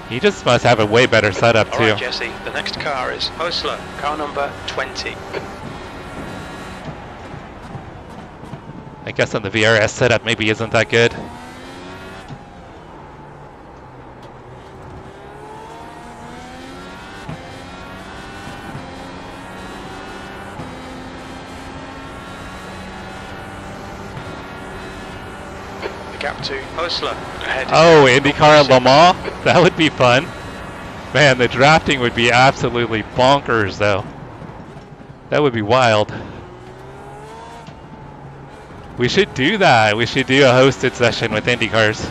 S1: He just must have a way better setup too.
S2: Alright, Jesse, the next car is Hostler, car number 20.
S1: I guess on the VRS setup maybe isn't that good.
S2: The gap to Hostler. Ahead is
S1: Oh,
S2: now
S1: INDYCAR
S2: 0.6.
S1: Le Mans? That would be fun. Man, the drafting would be absolutely bonkers though. That would be wild. We should do that. We should do a hosted session with IndyCars.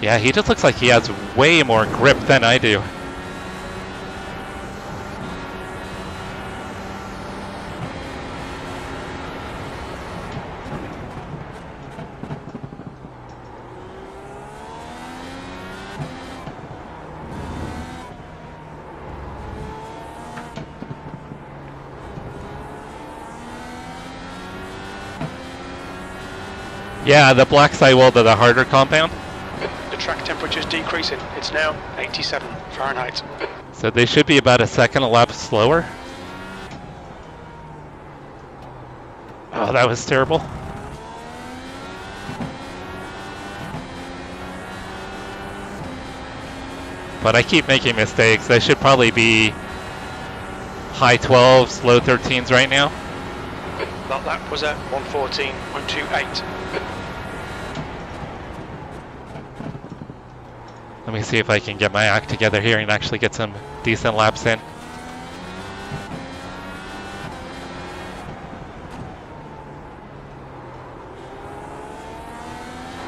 S1: Yeah, he just looks like he has way more grip than I do. Yeah, the black sidewall to the harder compound.
S2: The track temperature is decreasing. It's now 87 Fahrenheit.
S1: So they should be about a second a lap slower. Oh, that was terrible. But I keep making mistakes. I should probably be high 12s, low 13s right now.
S2: That lap was at 114.28.
S1: Let me see if I can get my act together here and actually get some decent laps in.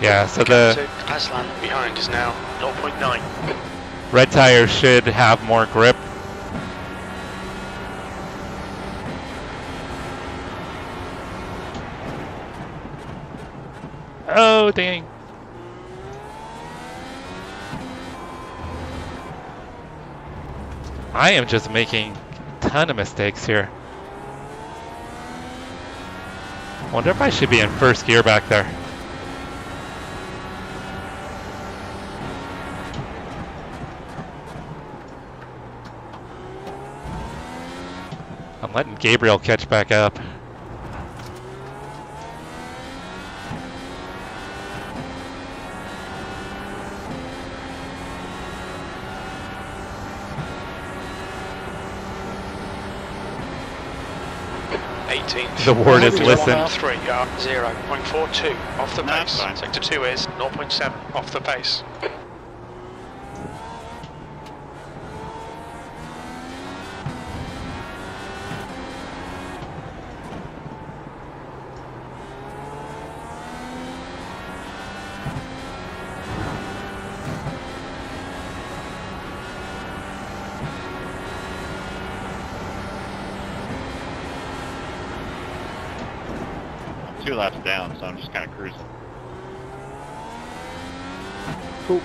S1: Yeah, so the
S2: Aslan behind is now 0.9.
S1: red tires should have more grip. Oh, dang. I am just making a ton of mistakes here. Wonder if I should be in first gear back there. I'm letting Gabriel catch back up. The word is listen.
S2: 3, 0.42 off the
S6: No,
S2: pace.
S6: fine.
S2: Sector 2 is 0.7 off the pace.
S6: I'm 2 laps down, so I'm just kind of cruising.
S9: Cool.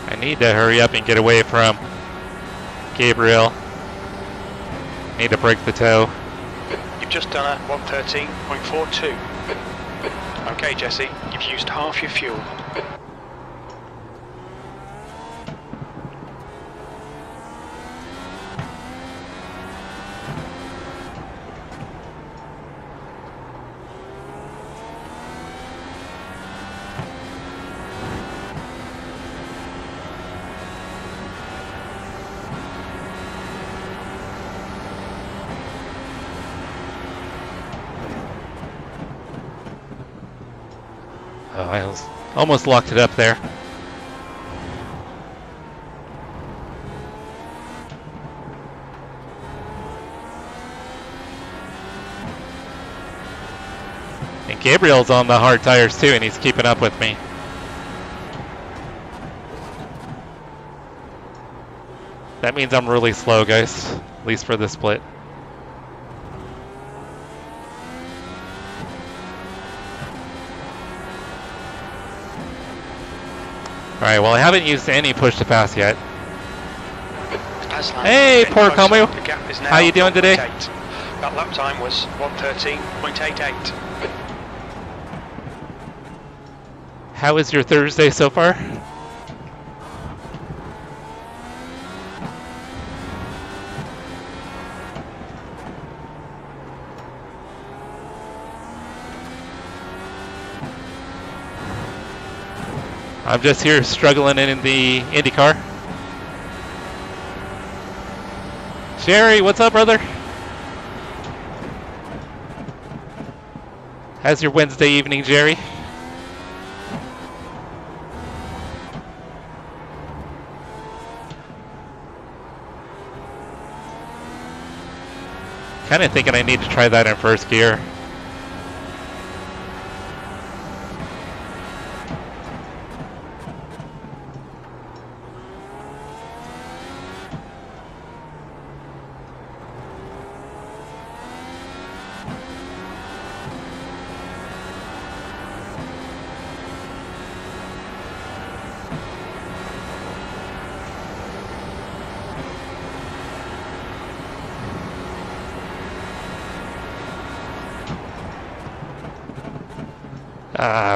S1: I need to hurry up and get away from Gabriel. Need to break the toe.
S2: You've just done a 113.42. Okay, Jesse, you've used half your fuel.
S1: Almost locked it up there. And Gabriel's on the hard tires too, and he's keeping up with me. That means I'm really slow, guys, at least for the split. Alright, well I haven't used any push to pass yet. Hey, poor Kamu. How you doing today?
S2: That lap time was 1:13.88.
S1: How is your Thursday so far? I'm just here struggling in the IndyCar. Jerry, what's up, brother? How's your Wednesday evening, Jerry? Kind of thinking I need to try that in first gear.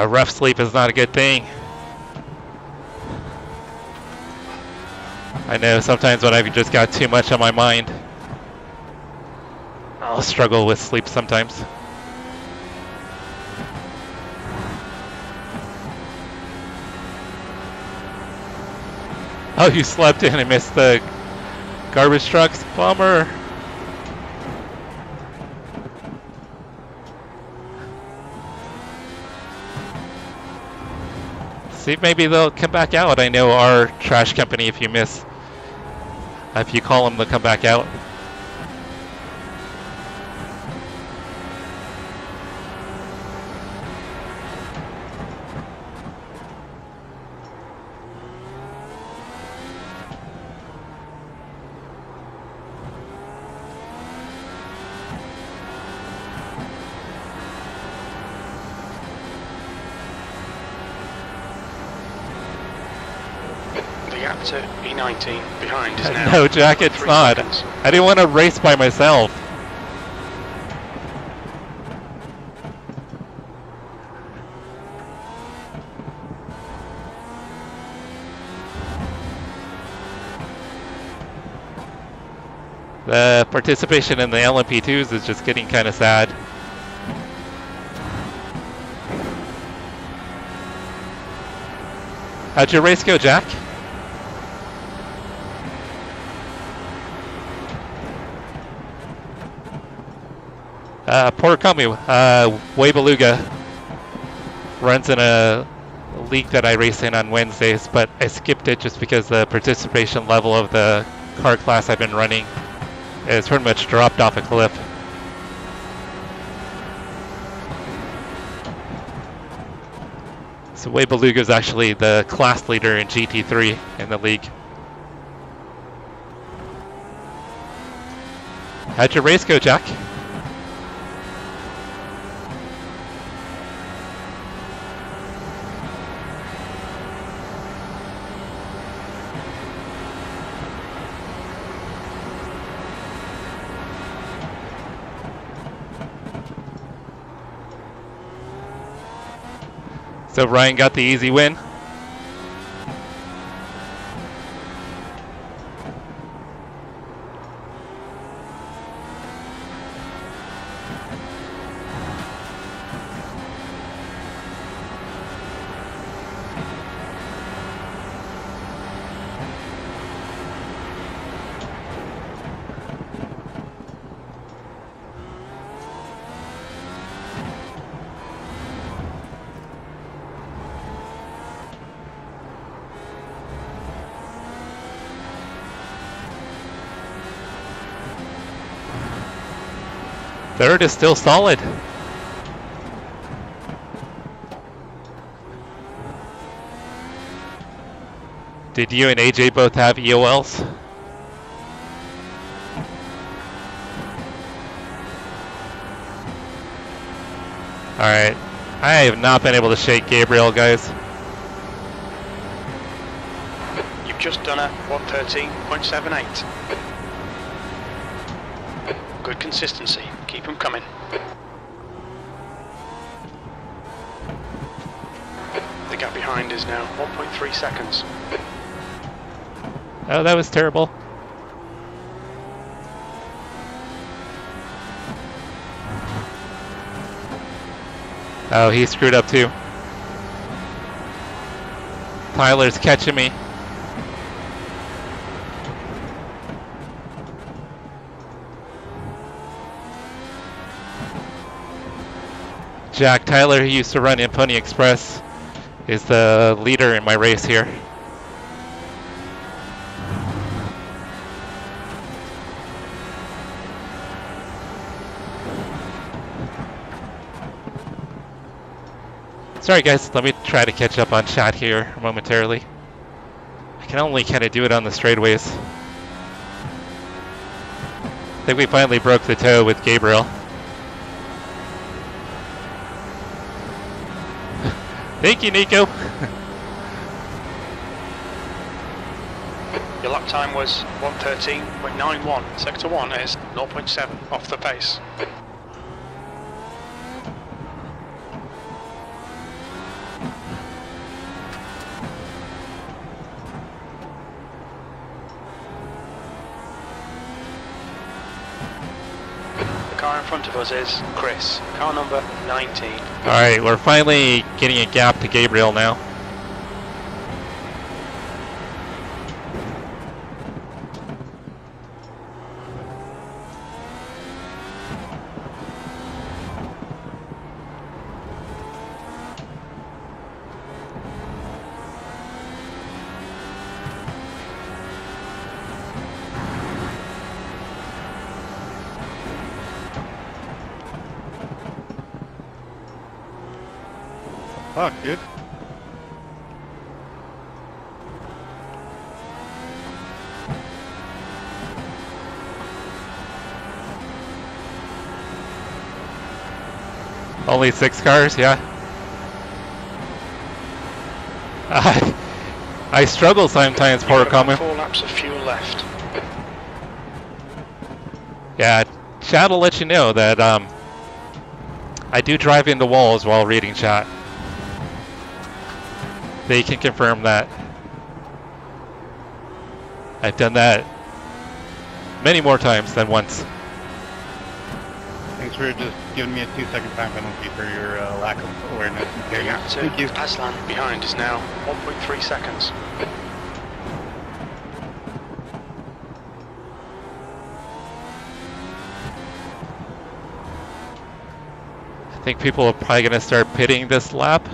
S1: Rough sleep is not a good thing. I know sometimes when I've just got too much on my mind, I'll struggle with sleep sometimes. Oh, you slept in and missed the garbage trucks? Bummer. See, maybe they'll come back out. I know our trash company, if you call them, they'll come back out.
S2: To E19 behind is now.
S1: No, Jack, it's not.
S2: Seconds.
S1: I didn't want to race by myself. The participation in the LMP2s is just getting kind of sad. How'd your race go, Jack? Poor Kamu, Beluga runs in a league that I race in on Wednesdays, but I skipped it just because the participation level of the car class I've been running is pretty much dropped off a cliff. So Beluga is actually the class leader in GT3 in the league. How'd your race go, Jack? So Ryan got the easy win. Third is still solid. Did you and AJ both have EOLs? Alright. I have not been able to shake Gabriel, guys.
S2: You've just done a 113.78. Good consistency. Keep them coming. The gap behind is now 1.3 seconds.
S1: Oh, that was terrible. Oh, he screwed up too. Tyler's catching me. Jack Tyler, who used to run in Pony Express, is the leader in my race here. Sorry guys, let me try to catch up on chat here momentarily. I can only kind of do it on the straightaways. I think we finally broke the toe with Gabriel. Thank you, Nico.
S2: Your lap time was 113.91. Sector 1 is 0.7 off the pace. The car in front of us is Chris, car number 19.
S1: Alright, we're finally getting a gap to Gabriel now.
S6: Fuck, dude.
S1: Only 6 cars, yeah. I struggle sometimes for a comment.
S2: 4 laps of fuel left.
S1: Yeah, chat will let you know that I do drive into walls while reading chat. They can confirm that. I've done that many more times than once.
S6: Thanks for just giving me a 2-second time penalty for your lack of awareness.
S2: The gap to
S6: Thank you.
S2: Aslan behind is now 1.3 seconds.
S1: I think people are probably going to start pitting this lap.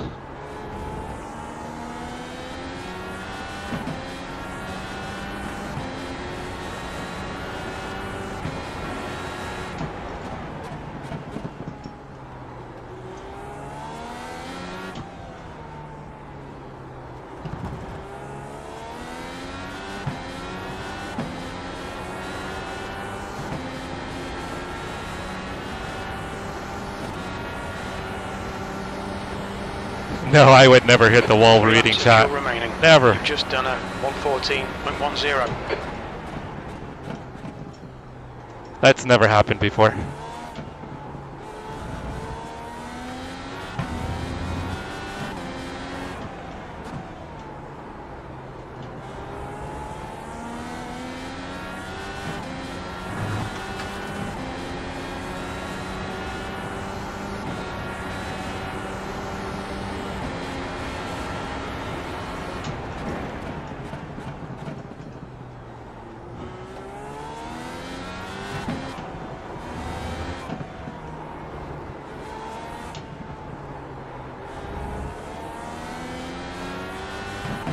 S1: No, I would never hit the wall reading chat.
S2: Remaining.
S1: Never.
S2: You've just done a 114.10.
S1: That's never happened before.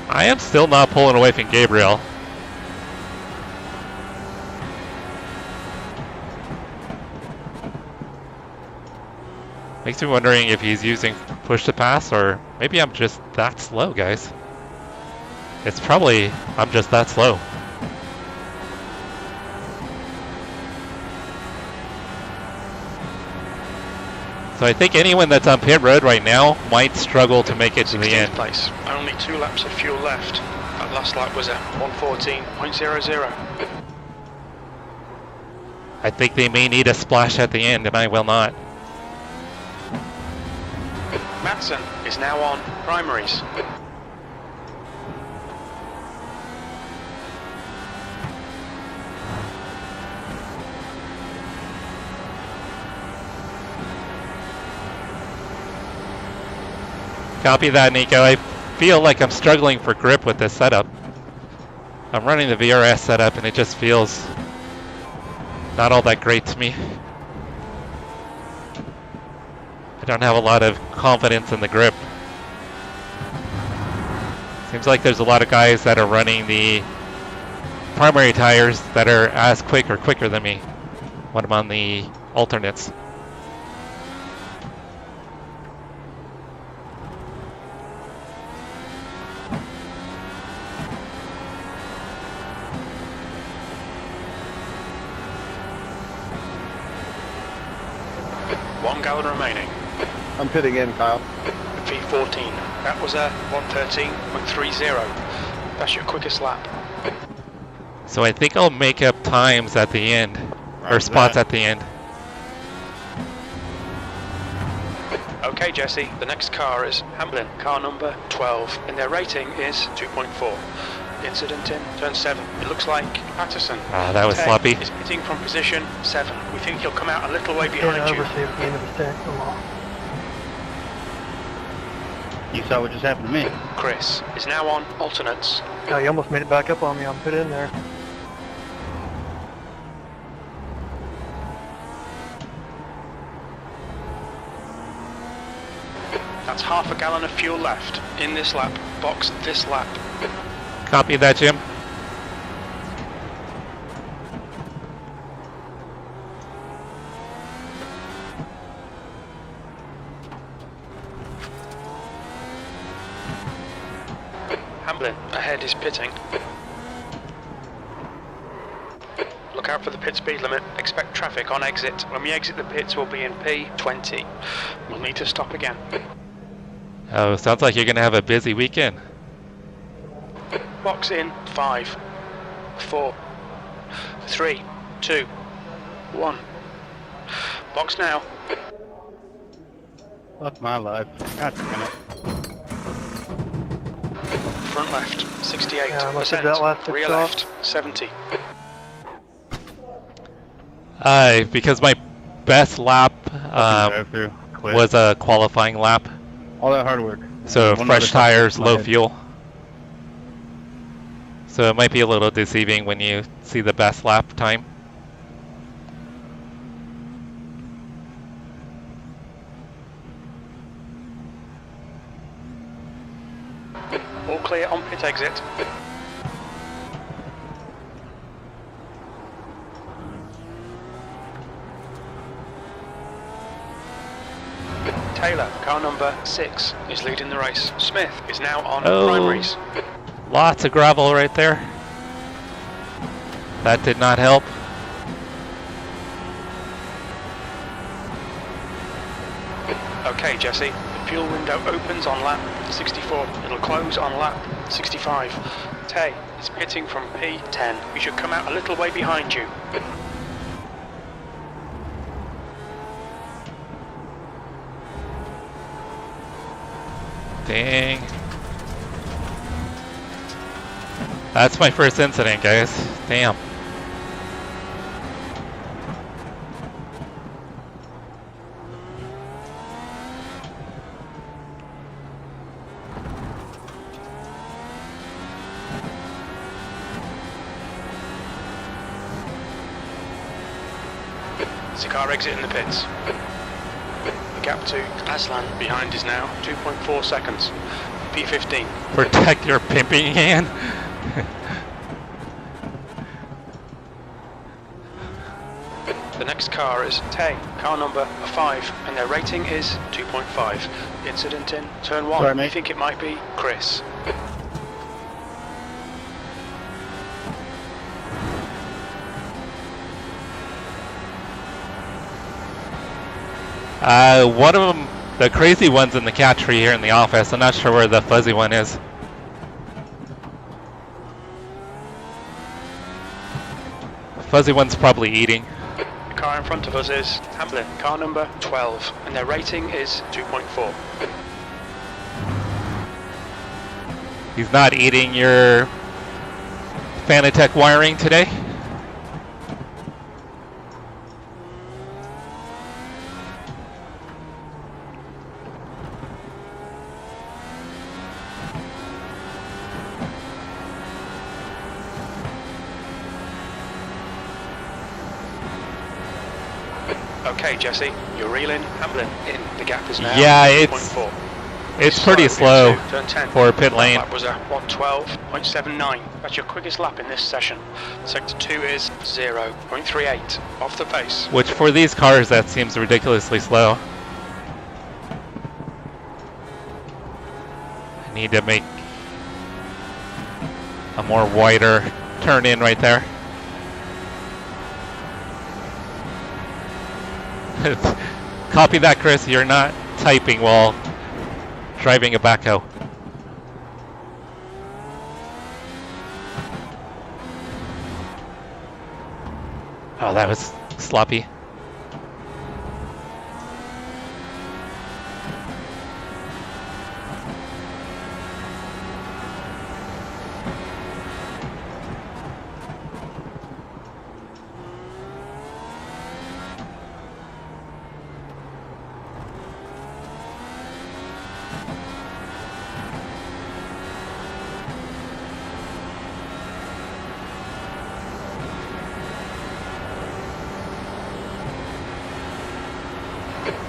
S1: I am still not pulling away from Gabriel. Makes me wondering if he's using push to pass, or maybe I'm just that slow, guys. It's probably I'm just that slow. So I think anyone that's on pit road right now might struggle to make it to the
S2: 16th
S1: end.
S2: place. Only 2 laps of fuel left. That last lap was a 1:14.00.
S1: I think they may need a splash at the end, and I will not.
S2: Matson is now on primaries.
S1: Copy that, Nico. I feel like I'm struggling for grip with this setup. I'm running the VRS setup and it just feels not all that great to me. I don't have a lot of confidence in the grip. Seems like there's a lot of guys that are running the primary tires that are as quick or quicker than me when I'm on the alternates.
S2: One gallon remaining.
S4: I'm pitting in, Kyle.
S2: V14. That was a 1:13.30. That's your quickest lap.
S1: So I think I'll make up times at the end, or spots at the end.
S2: Okay, Jesse, the next car is Hamlin, car number 12, and their rating is 2.4. Incident in turn 7. It looks like Patterson.
S1: That was sloppy.
S2: Is pitting from position 7. We think he'll come out a little way
S8: Yeah,
S2: behind you.
S8: oversave at the end of the stack. I'm off.
S6: You saw what just happened to me.
S2: Chris is now on alternates.
S8: Yeah, you almost made it back up on me. I'm put in there.
S2: That's half a gallon of fuel left in this lap. Box this lap.
S1: Copy that, Jim.
S2: Hamlin ahead is pitting. Look out for the pit speed limit. Expect traffic on exit. When we exit the pits, we'll be in P20. We'll need to stop again.
S1: Oh, sounds like you're going to have a busy weekend.
S2: Box in 5, 4, 3, 2, 1. Box now.
S6: Fuck my life. God damn it.
S2: Front left 68%.
S8: Yeah, I must have that last
S2: Rear
S8: stop.
S2: left 70.
S1: Because my best lap
S6: Drive-through. Quit.
S1: was a qualifying lap.
S6: All that hard work.
S1: So
S6: One
S1: fresh
S6: other
S1: tires,
S6: question.
S1: low
S6: My head.
S1: fuel. So it might be a little deceiving when you see the best lap time.
S2: All clear on pit exit. Taylor, car number 6, is leading the race. Smith is now on
S1: Oh.
S2: primaries.
S1: Lots of gravel right there. That did not help.
S2: Okay, Jesse, the fuel window opens on lap 64. It'll close on lap 65. Tay is pitting from P10. We should come out a little way behind you.
S1: Dang. That's my first incident, guys. Damn.
S2: There's a car exiting the pits. The gap to Aslan behind is now 2.4 seconds. P15.
S1: Protect your pimping hand.
S2: The next car is Tay, car number 5, and their rating is 2.5. Incident in turn 1.
S6: Sorry, mate.
S2: I think it might be Chris.
S1: One of them, the crazy one's in the cat tree here in the office. I'm not sure where the fuzzy one is. Fuzzy one's probably eating.
S2: The car in front of us is Hamlin, car number 12, and their rating is 2.4.
S1: He's not eating your Fanatec wiring today?
S2: Okay, Jesse, you're reeling Hamlin in. The gap is now
S1: Yeah,
S2: 2.4.
S1: it's pretty slow
S2: Turn 10.
S1: for pit lane.
S2: That was a 1:12.79. That's your quickest lap in this session. Sector 2 is 0.38 off the pace.
S1: Which for these cars, that seems ridiculously slow. I need to make a more wider turn in right there. Copy that, Chris. You're not typing while driving a backhoe. Oh, that was sloppy.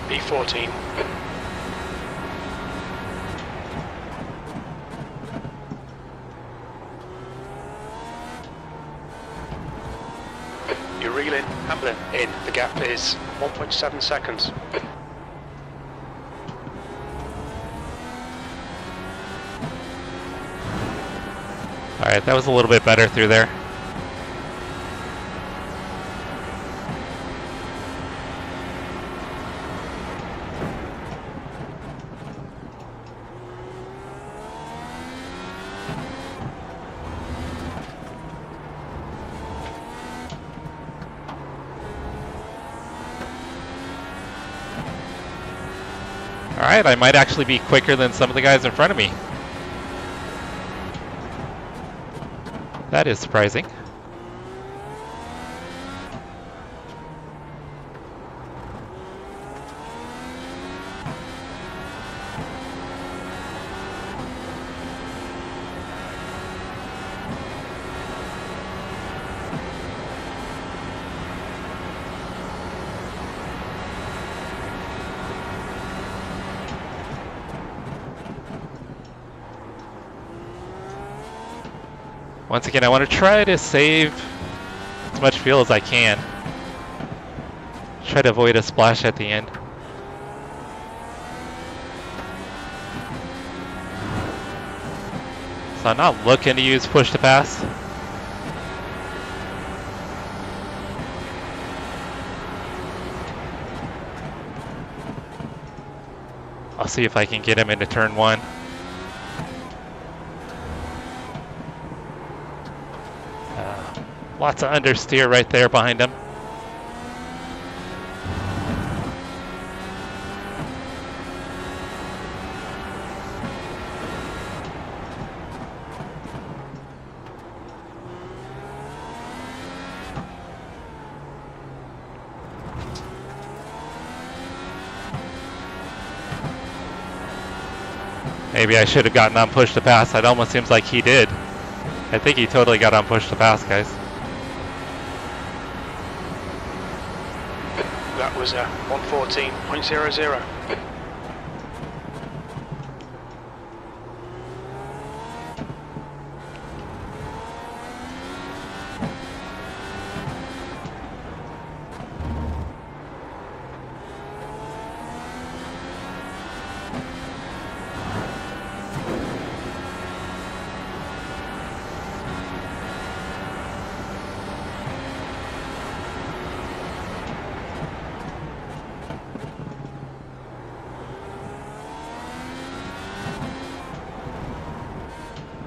S2: P14. You're reeling Hamlin in. The gap is 1.7 seconds.
S1: Alright, that was a little bit better through there. Alright, I might actually be quicker than some of the guys in front of me. That is surprising. Once again, I want to try to save as much fuel as I can. Try to avoid a splash at the end. So I'm not looking to use push to pass. I'll see if I can get him into turn 1. Lots of understeer right there behind him. Maybe I should have gotten on push to pass. It almost seems like he did. I think he totally got on push to pass, guys.
S2: That was a 1:14.00.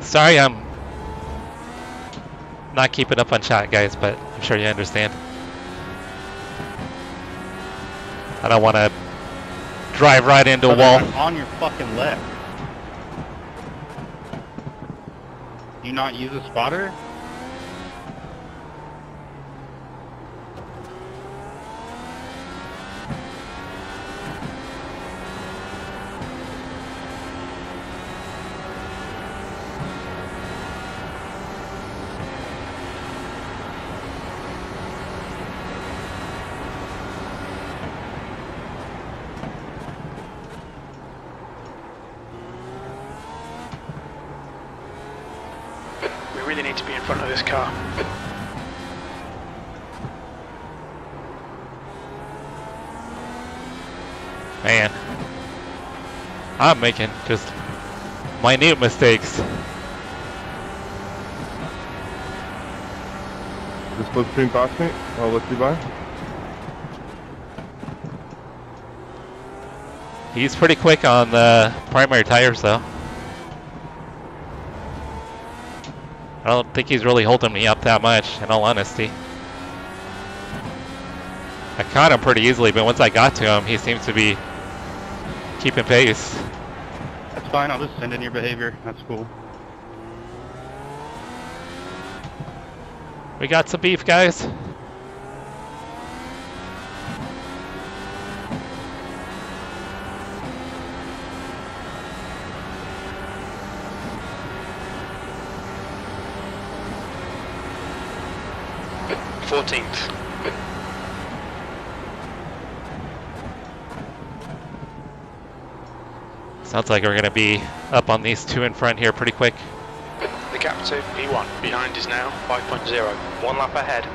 S1: Sorry, I'm not keeping up on chat, guys, but I'm sure you understand. I don't want to drive right into a
S6: Brother,
S1: wall.
S6: I'm on your fucking left. You not use a spotter?
S2: We really need to be in front of this car.
S1: Man, I'm making just minute mistakes.
S5: Just split between past me. I'll let you by.
S1: He's pretty quick on the primary tires, though. I don't think he's really holding me up that much, in all honesty. I caught him pretty easily, but once I got to him, he seems to be keeping pace.
S6: That's fine, I'll just send in your behavior. That's cool.
S1: We got some beef, guys.
S2: Fourteenth.
S1: Sounds like we're going to be up on these two in front here pretty quick.
S2: The gap to P1 behind is now 5.0. 1 lap ahead.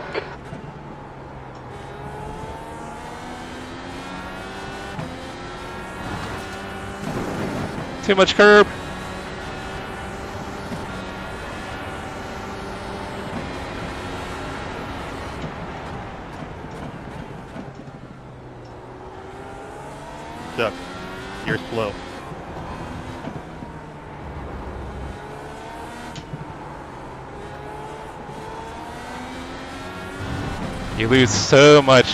S1: Too much curb.
S6: Suck. You're slow.
S1: You lose so much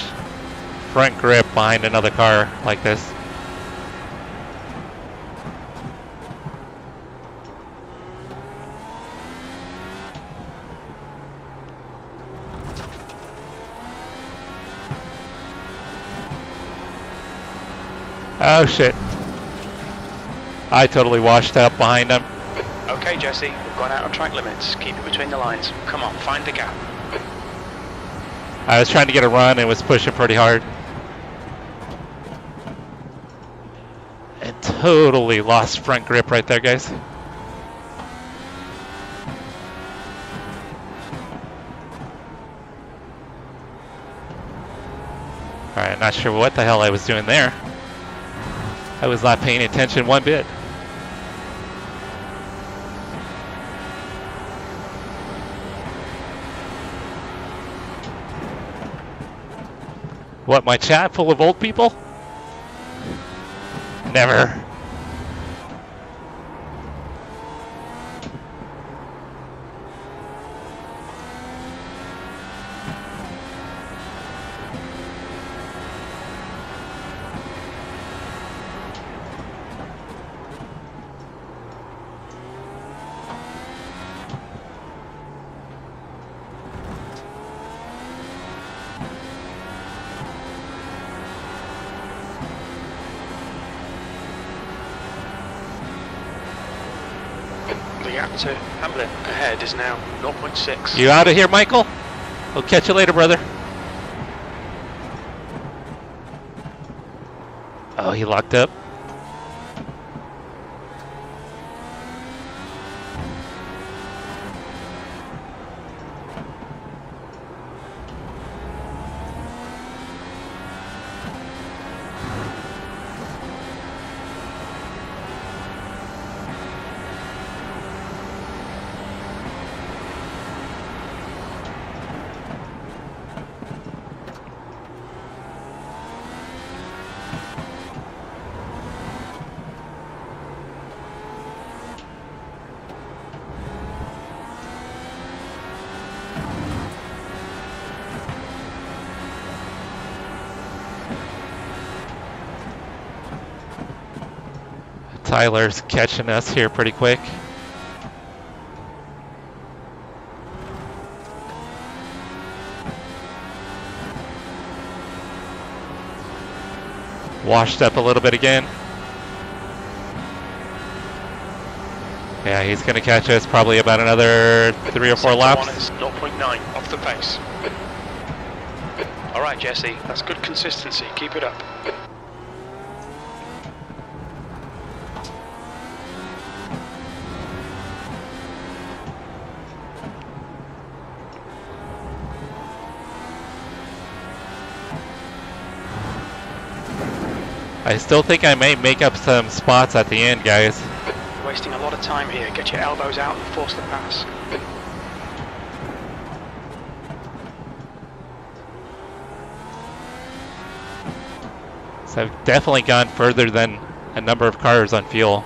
S1: front grip behind another car like this. Oh shit. I totally washed up behind him.
S2: Okay, Jesse, we've gone out of track limits. Keep it between the lines. Come on, find the gap.
S1: I was trying to get a run and was pushing pretty hard. And totally lost front grip right there, guys. Alright, not sure what the hell I was doing there. I was not paying attention one bit. What, my chat full of old people? Never.
S2: The gap to Hamlin ahead is now 0.6.
S1: You out of here, Michael? We'll catch you later, brother. Oh, he locked up. Tyler's catching us here pretty quick. Washed up a little bit again. Yeah, he's going to catch us probably about another 3 or 4 laps.
S2: 0.9 off the pace. All right, Jesse, that's good consistency. Keep it up.
S1: I still think I may make up some spots at the end, guys.
S2: Wasting a lot of time here. Get your elbows out and force the pass.
S1: So I've definitely gone further than a number of cars on fuel.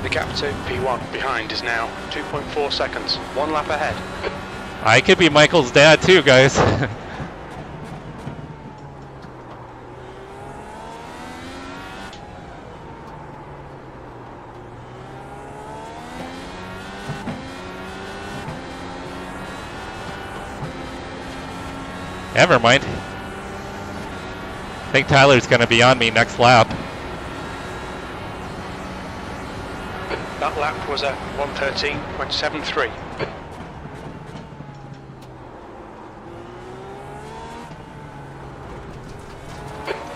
S2: The gap to P1 behind is now 2.4 seconds. 1 lap ahead.
S1: I could be Michael's dad too, guys. Never mind. I think Tyler's going to be on me next lap.
S2: That lap was at 1:13.73.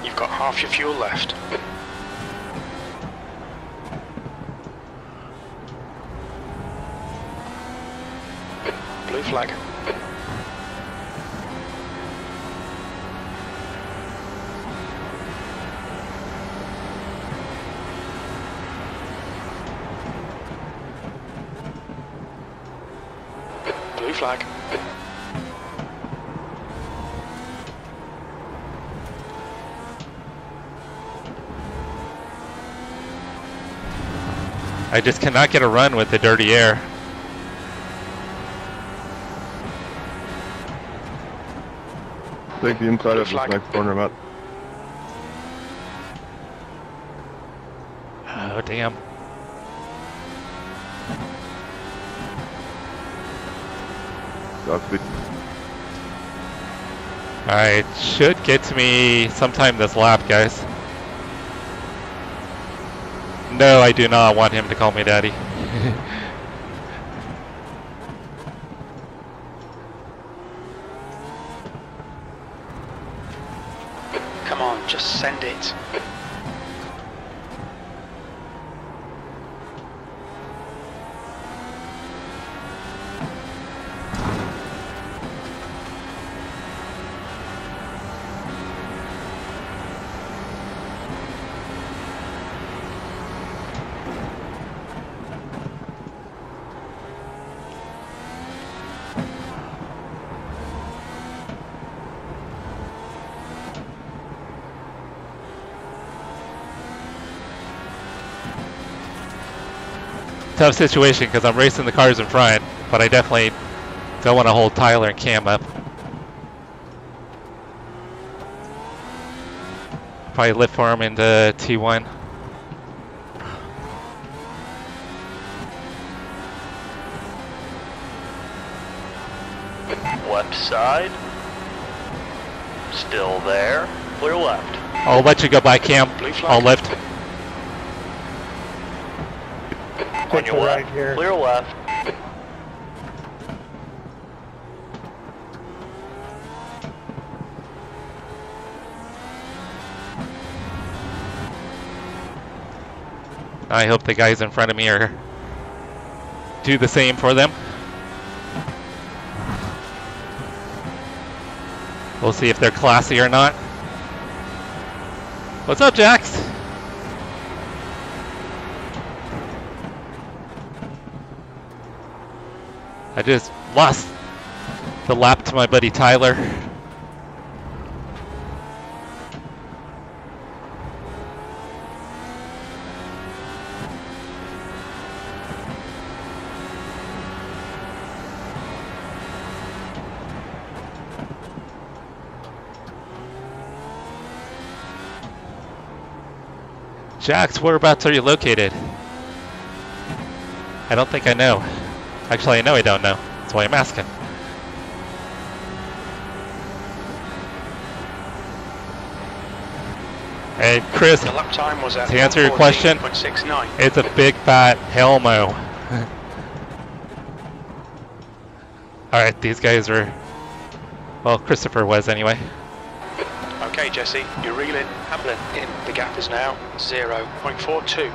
S2: You've got half your fuel left. Blue flag. Blue flag.
S1: I just cannot get a run with the dirty air.
S5: Take the inside of this
S2: Flag.
S5: next corner, Matt.
S1: Oh, damn.
S5: Godspeed.
S1: Alright, should get to me sometime this lap, guys. No, I do not want him to call me daddy.
S2: Come on, just send it.
S1: Tough situation because I'm racing the cars in front, but I definitely don't want to hold Tyler and Cam up. Probably lift for him into T1.
S3: Left side. Still there. Clear left.
S1: I'll let you go by, Cam.
S2: Blue flag.
S1: I'll lift.
S3: On your left.
S9: here.
S3: Clear left.
S1: I hope the guys in front of me are do the same for them. We'll see if they're classy or not. What's up, Jax? I just lost the lap to my buddy Tyler. Jax, whereabouts are you located? I don't think I know. Actually, I know I don't know. That's why I'm asking. Hey, Chris,
S2: The lap time was at
S1: to answer your question,
S2: 1:14.69.
S1: it's a big fat Helmo. Alright, these guys are... Well, Christopher was anyway.
S2: Okay, Jesse, you're reeling. Hamlin in. The gap is now 0.42.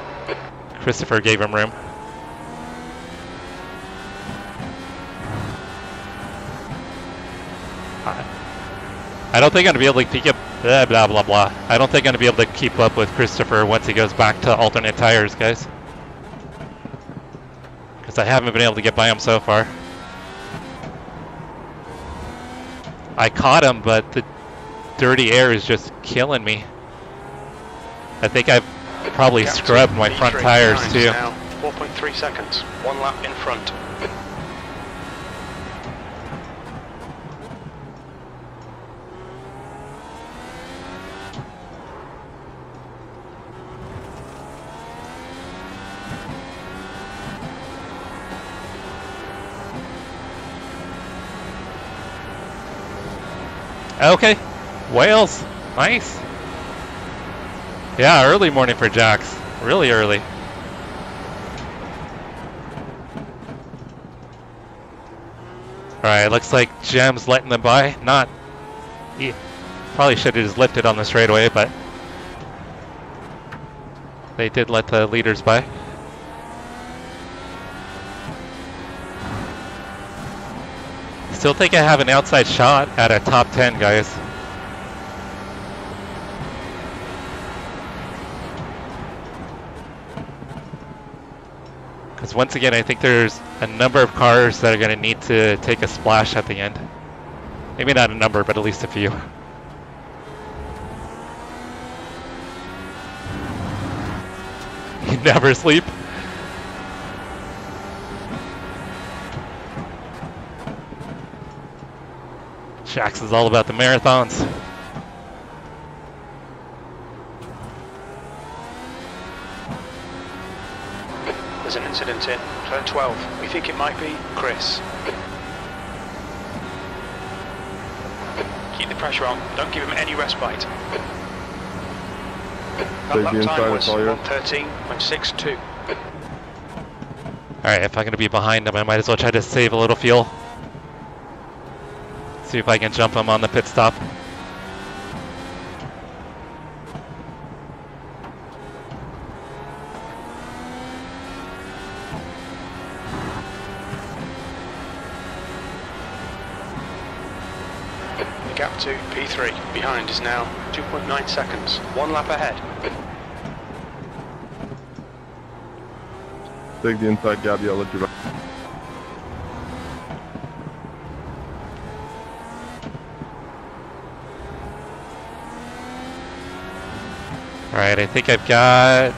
S1: Christopher gave him room. I don't think I'm going to be able to keep up... Blah, blah, blah, blah. I don't think I'm going to be able to keep up with Christopher once he goes back to alternate tires, guys. Because I haven't been able to get by him so far. I caught him, but the dirty air is just killing me. I think I've probably
S2: Gap
S1: scrubbed
S2: to
S1: my
S2: V3
S1: front tires
S2: behind
S1: too.
S2: Now 4.3 seconds. 1 lap in front.
S1: Okay, Wales, nice. Yeah, early morning for Jax, really early. Alright, looks like Jem's letting them by. Not, he probably should have just lifted on the straightaway, but they did let the leaders by. Still think I have an outside shot at a top 10, guys. Because once again, I think there's a number of cars that are going to need to take a splash at the end. Maybe not a number, but at least a few. You never sleep. Jax is all about the marathons.
S2: There's an incident in turn 12. We think it might be Chris. Keep the pressure on. Don't give him any respite. That
S5: Take
S2: lap
S5: the
S2: time
S5: inside,
S2: was
S5: it's all yours.
S2: 1:13.62.
S1: Alright, if I'm going to be behind him, I might as well try to save a little fuel. See if I can jump him on the pit stop.
S2: The gap to P3 behind is now 2.9 seconds. 1 lap ahead.
S5: Take the inside, Gabby. I'll let you back.
S1: Alright, I think I've got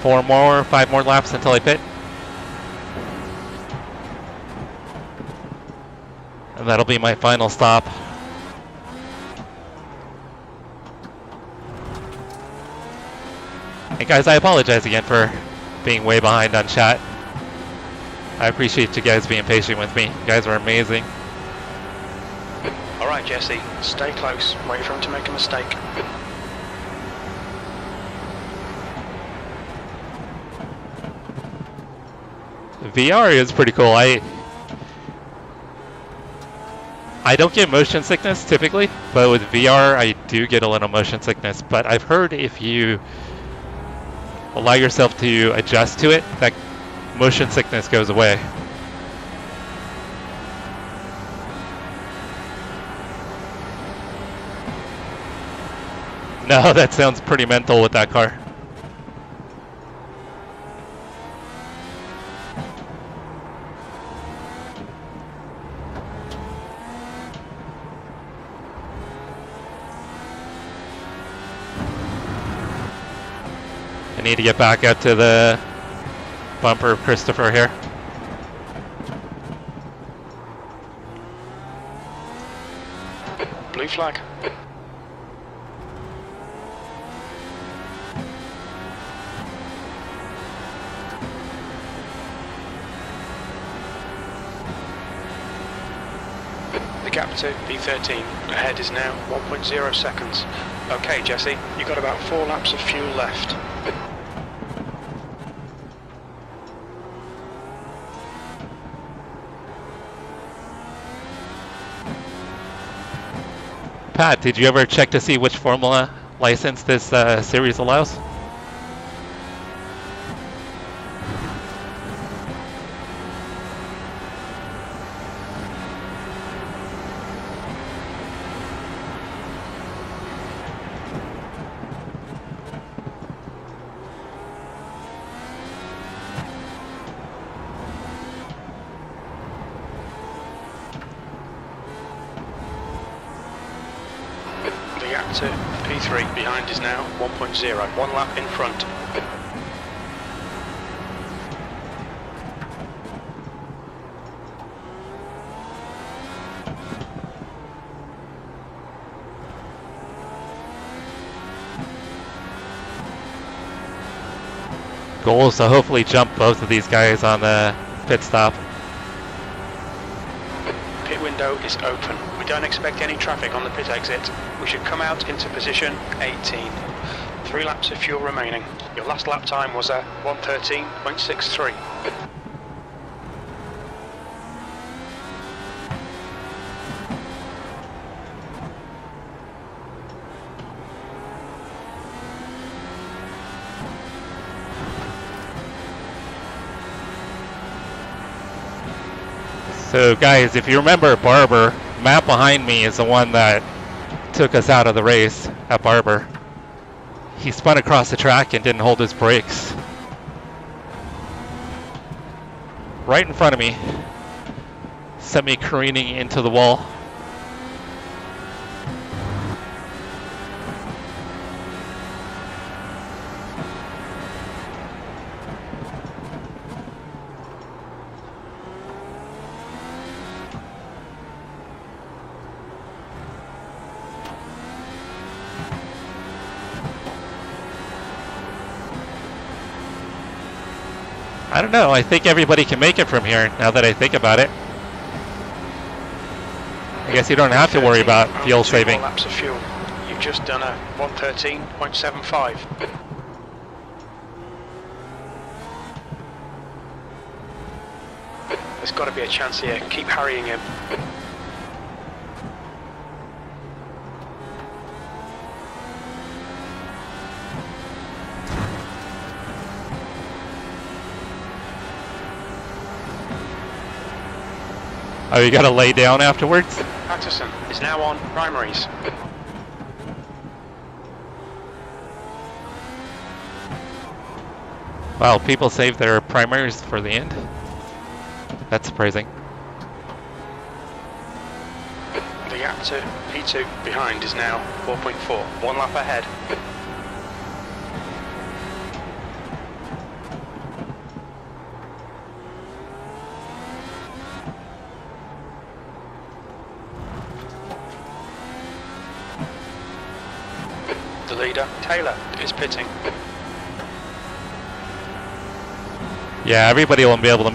S1: 5 more laps until I pit. And that'll be my final stop. Hey guys, I apologize again for being way behind on chat. I appreciate you guys being patient with me. You guys are amazing.
S2: Alright, Jesse, stay close. Wait for him to make a mistake.
S1: VR is pretty cool. I don't get motion sickness typically, but with VR I do get a little motion sickness. But I've heard if you allow yourself to adjust to it, that motion sickness goes away. No, that sounds pretty mental with that car. I need to get back up to the bumper of Christopher here.
S2: Blue flag. The gap to P13 ahead is now 1.0 seconds. Okay, Jesse, you've got about 4 laps of fuel left.
S1: Pat, did you ever check to see which Formula license this series allows?
S2: The gap to P3 behind is now 1.0, 1 lap in front.
S1: Goal is to hopefully jump both of these guys on the pit stop.
S2: Pit window is open. We don't expect any traffic on the pit exit. We should come out into position 18. 3 laps of fuel remaining. Your last lap time was a 1:13.63.
S1: So guys, if you remember Barber, Matt behind me is the one that took us out of the race at Barber. He spun across the track and didn't hold his brakes. Right in front of me. Sent me careening into the wall. I don't know, I think everybody can make it from here, now that I think about it. I guess you don't have to worry about fuel saving.
S2: 2 more laps of fuel. You've just done a 1:13.75. There's got to be a chance here. Keep harrying him.
S1: Oh, you gotta lay down afterwards?
S2: Patterson is now on primaries.
S1: Wow, people save their primaries for the end? That's surprising.
S2: The gap to P2 behind is now 4.4, 1 lap ahead. The leader, Taylor, is pitting.
S1: Yeah, everybody will be able to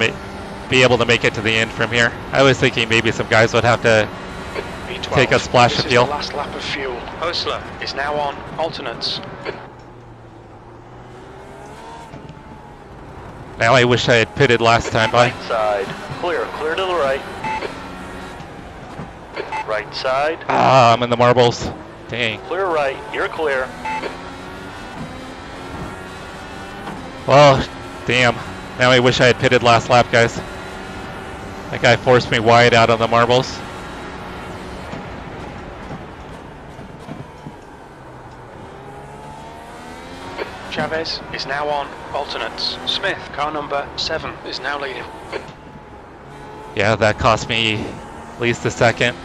S1: make it to the end from here. I was thinking maybe some guys would have to
S2: B12.
S1: take a splash
S2: This
S1: of
S2: is
S1: fuel.
S2: the last lap of fuel. Hostler is now on alternates.
S1: Now I wish I had pitted last time by.
S3: Right side. Clear. Clear to the right. Right side.
S1: Ah, I'm in the marbles. Dang.
S3: Clear right. You're clear.
S1: Well, damn. Now I wish I had pitted last lap, guys. That guy forced me wide out on the marbles.
S2: Chavez is now on alternates. Smith, car number 7, is now leading.
S1: Yeah, that cost me at least a second.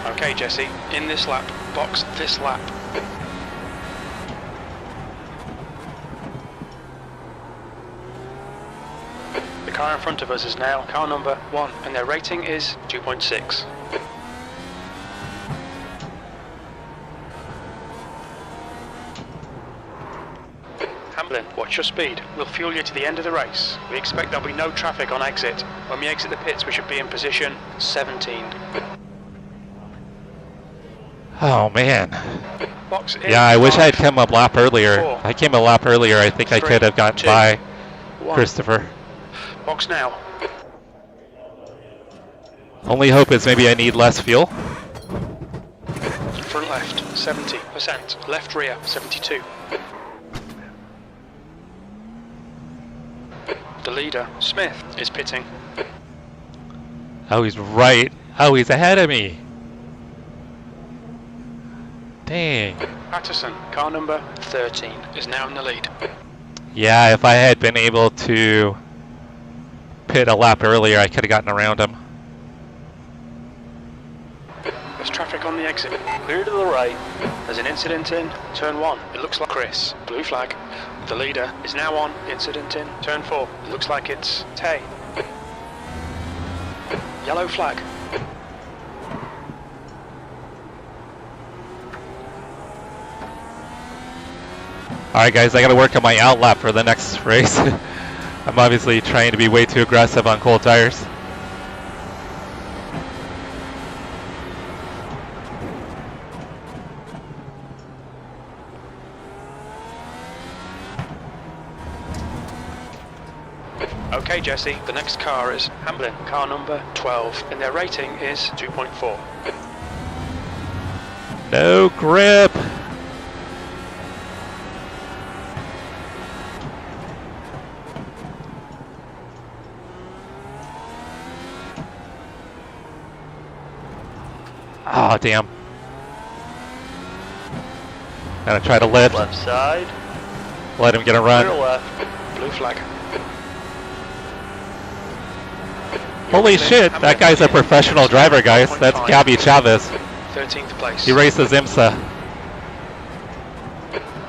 S2: Okay, Jesse, in this lap, box this lap. The car in front of us is now car number 1, and their rating is 2.6. Hamblin, watch your speed. We'll fuel you to the end of the race. We expect there'll be no traffic on exit. When we exit the pits, we should be in position 17.
S1: Oh man.
S2: Box in.
S1: Yeah, I wish I had
S2: 5,
S1: come a lap earlier.
S2: 4,
S1: If I came a lap earlier, I think I
S2: 3,
S1: could have gotten
S2: 2,
S1: by
S2: 1.
S1: Christopher.
S2: Box now.
S1: Only hope is maybe I need less fuel.
S2: Front left, 70%. Left rear, 72. The leader, Smith, is pitting.
S1: Oh, he's right. Oh, he's ahead of me. Dang.
S2: Patterson, car number 13, is now in the lead.
S1: Yeah, if I had been able to pit a lap earlier, I could have gotten around him.
S2: There's traffic on the exit.
S3: Clear to the right.
S2: There's an incident in turn 1. It looks like Chris. Blue flag. The leader is now on. Incident in turn 4. It looks like it's Tay. Yellow flag.
S1: Alright guys, I gotta work on my out lap for the next race. I'm obviously trying to be way too aggressive on cold tires.
S2: Okay, Jesse, the next car is Hamblin, car number 12, and their rating is 2.4.
S1: No grip! Oh, damn. Gotta try to lift.
S3: Left side.
S1: Let him get a
S3: Clear
S1: run.
S3: left.
S2: Blue flag.
S1: Holy shit, that guy's a professional driver, guys. That's Gabby Chavez.
S2: 13th place.
S1: He races IMSA.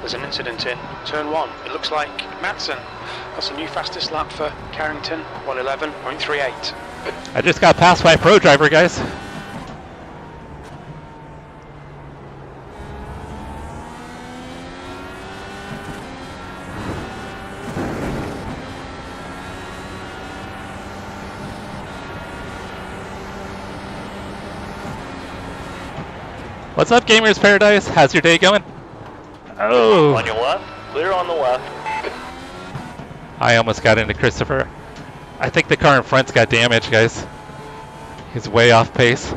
S2: There's an incident in turn 1. It looks like Madsen. That's a new fastest lap for Carrington, 111.38.
S1: I just got passed by a pro driver, guys. What's up, Gamers Paradise? How's your day going? Oh!
S3: On your left. Clear on the left.
S1: I almost got into Christopher. I think the car in front's got damaged, guys. He's way off pace.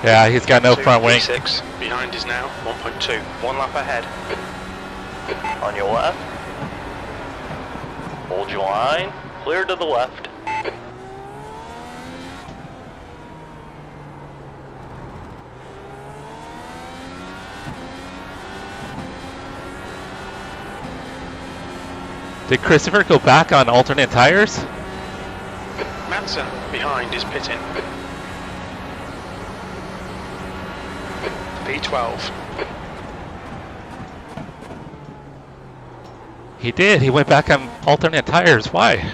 S1: Yeah, he's got no front wing.
S2: 6 behind is now 1.2. 1 lap ahead.
S3: On your left. Hold your line. Clear to the left.
S1: Did Christopher go back on alternate tires?
S2: Madsen behind is pitting. P12.
S1: He did. He went back on alternate tires. Why?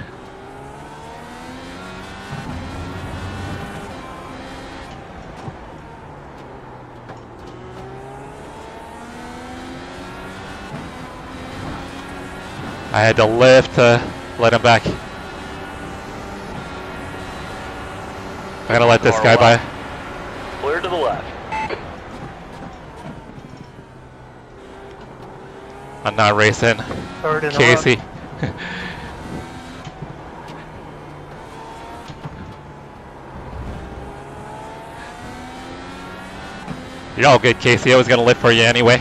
S1: I had to lift to let him back. I'm gonna let this guy by.
S3: Clear to the left.
S1: I'm not racing.
S8: Third in a row.
S1: Casey. You're all good, Casey. I was gonna lift for you anyway.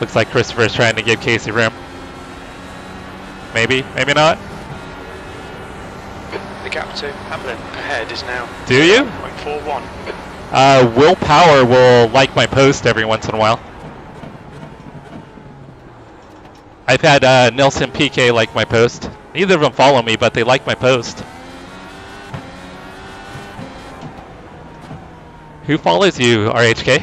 S1: Looks like Christopher's trying to give Casey room. Maybe, maybe not.
S2: The gap to Hamlin ahead is now.
S1: Do you?
S2: 0.41.
S1: Willpower will like my post every once in a while. I've had Nelson PK like my post. Neither of them follow me, but they like my post. Who follows you, RHK?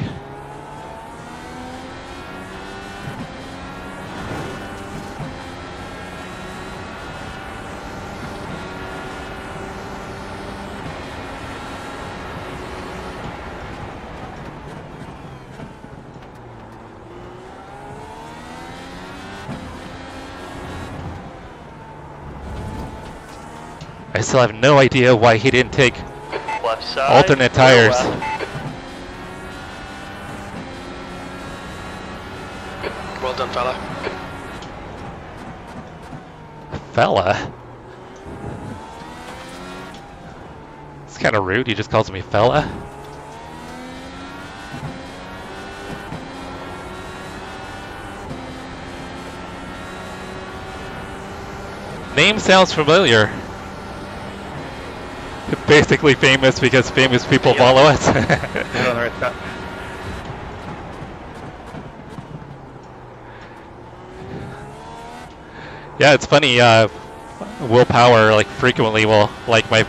S1: I still have no idea why he didn't take
S3: Left side.
S1: alternate
S3: clear
S1: tires.
S3: left.
S2: Well done, fella.
S1: Fella? It's kind of rude, he just calls me fella. Name sounds familiar. Basically famous because famous people follow us.
S6: Get on the right side.
S1: Yeah, it's funny, Will Power, like, frequently will like my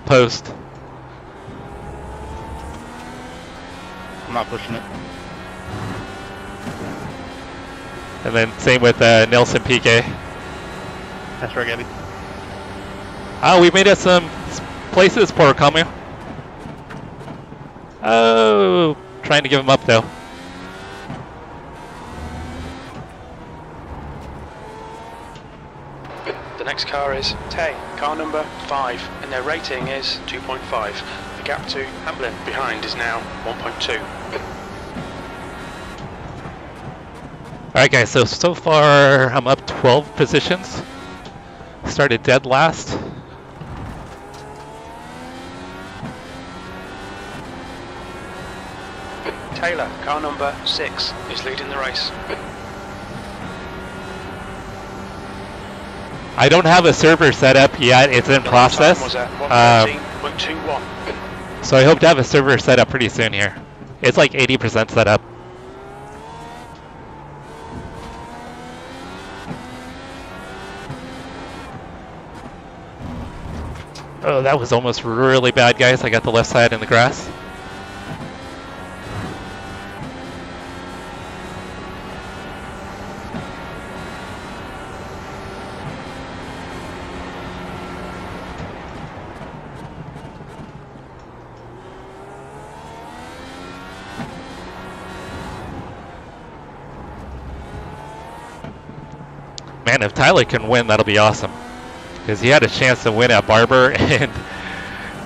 S1: post.
S6: I'm not pushing it.
S1: And then same with Nelson PK.
S6: That's right, Gabby.
S1: Oh, we made it some places, poor Kamu. Oh, trying to give him up though.
S2: The next car is Tay, car number 5, and their rating is 2.5. The gap to Hamlin behind is now 1.2.
S1: Alright guys, so far I'm up 12 positions. Started dead last.
S2: Taylor, car number 6, is leading the race.
S1: I don't have a server set up yet, it's in process.
S2: Time was at 113.21.
S1: So I hope to have a server set up pretty soon here. It's like 80% set up. Oh, that was almost really bad, guys. I got the left side in the grass. Man, if Tyler can win, that'll be awesome. Because he had a chance to win at Barber, and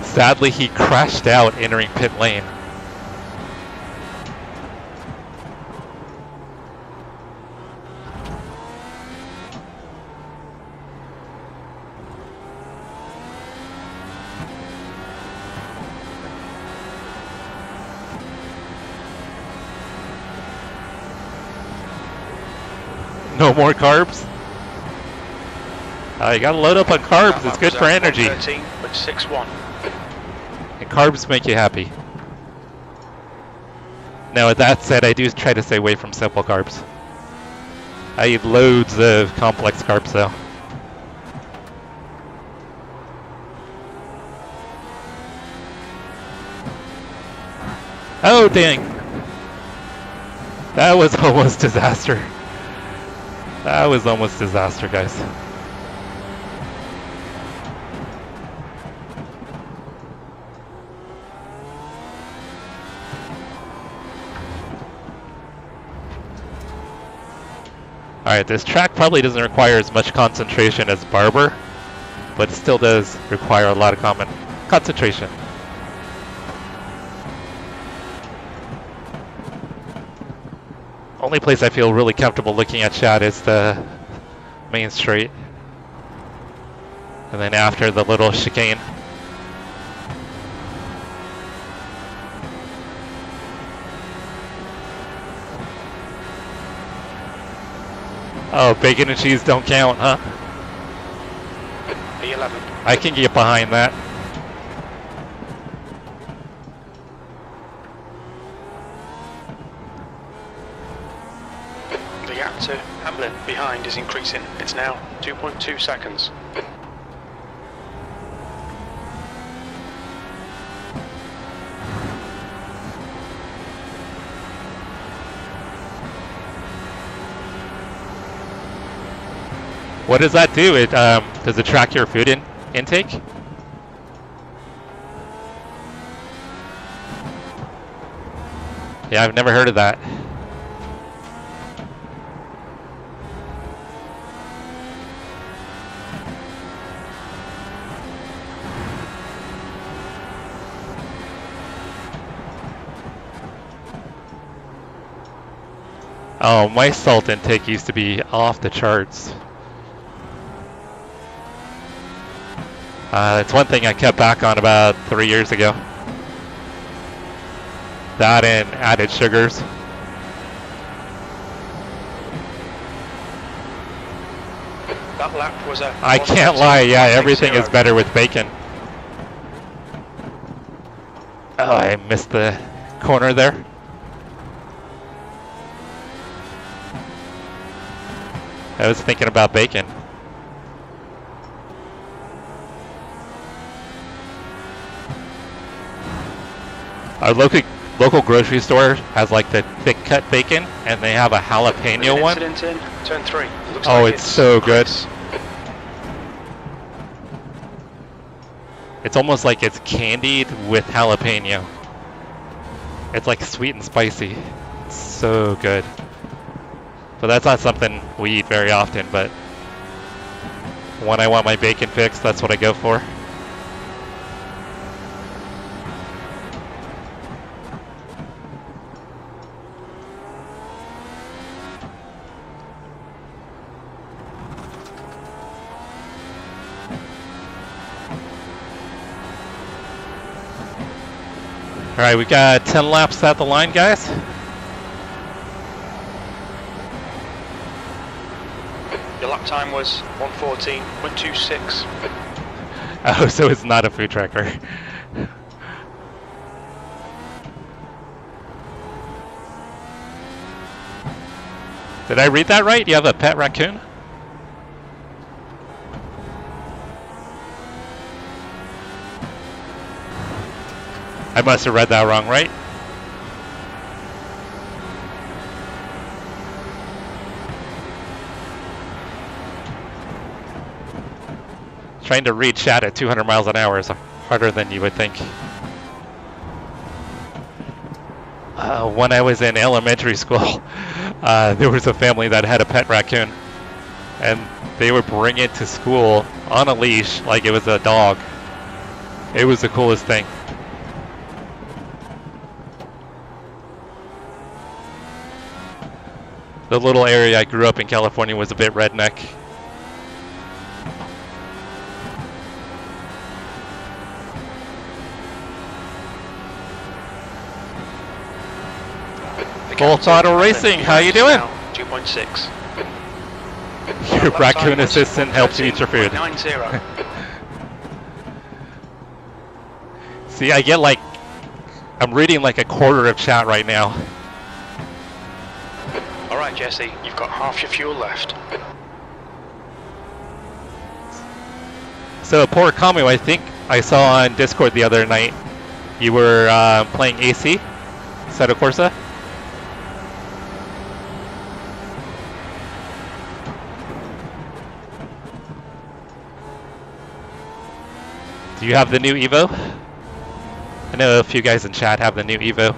S1: sadly he crashed out entering pit lane. No more carbs? You gotta load up on carbs, it's good for energy.
S2: 13.61.
S1: And carbs make you happy. Now with that said, I do try to stay away from simple carbs. I eat loads of complex carbs though. Oh dang! That was almost disaster. That was almost disaster, guys. Alright, this track probably doesn't require as much concentration as Barber, but it still does require a lot of concentration. Only place I feel really comfortable looking at shot is the main straight. And then after the little chicane. Oh, bacon and cheese don't count, huh?
S2: P11.
S1: I can get behind that.
S2: The gap to Hamlin behind is increasing. It's now 2.2 seconds.
S1: What does that do? It does it track your food intake? Yeah, I've never heard of that. Oh, my salt intake used to be off the charts. It's one thing I kept back on about 3 years ago. That and added sugars.
S2: That lap was a...
S1: I can't lie, yeah, everything is better with bacon. Oh, I missed the corner there. I was thinking about bacon. Our local grocery store has like the thick cut bacon, and they have a jalapeno one.
S2: Incident in turn 3. Looks
S1: Oh,
S2: like
S1: it's so good.
S2: nice.
S1: It's almost like it's candied with jalapeno. It's like sweet and spicy. It's so good. But that's not something we eat very often, but when I want my bacon fix, that's what I go for. All right, we got 10 laps at the line, guys.
S2: Your lap time was 1:14, 1:26.
S1: Oh, so it's not a food tracker. Did I read that right? You have a pet raccoon? I must have read that wrong, right? Trying to read chat at 200 miles an hour is harder than you would think. When I was in elementary school, there was a family that had a pet raccoon, and they would bring it to school on a leash like it was a dog. It was the coolest thing. The little area I grew up in California was a bit redneck. Full throttle racing, how you doing?
S2: 2.6.
S1: Your raccoon assistant helps you eat your food.
S2: 90.
S1: See, I get like, I'm reading like a quarter of chat right now.
S2: Alright, Jesse, you've got half your fuel left.
S1: So, poor Kamu, I think I saw on Discord the other night, you were playing AC, Assetto Corsa. Do you have the new Evo? I know a few guys in chat have the new Evo.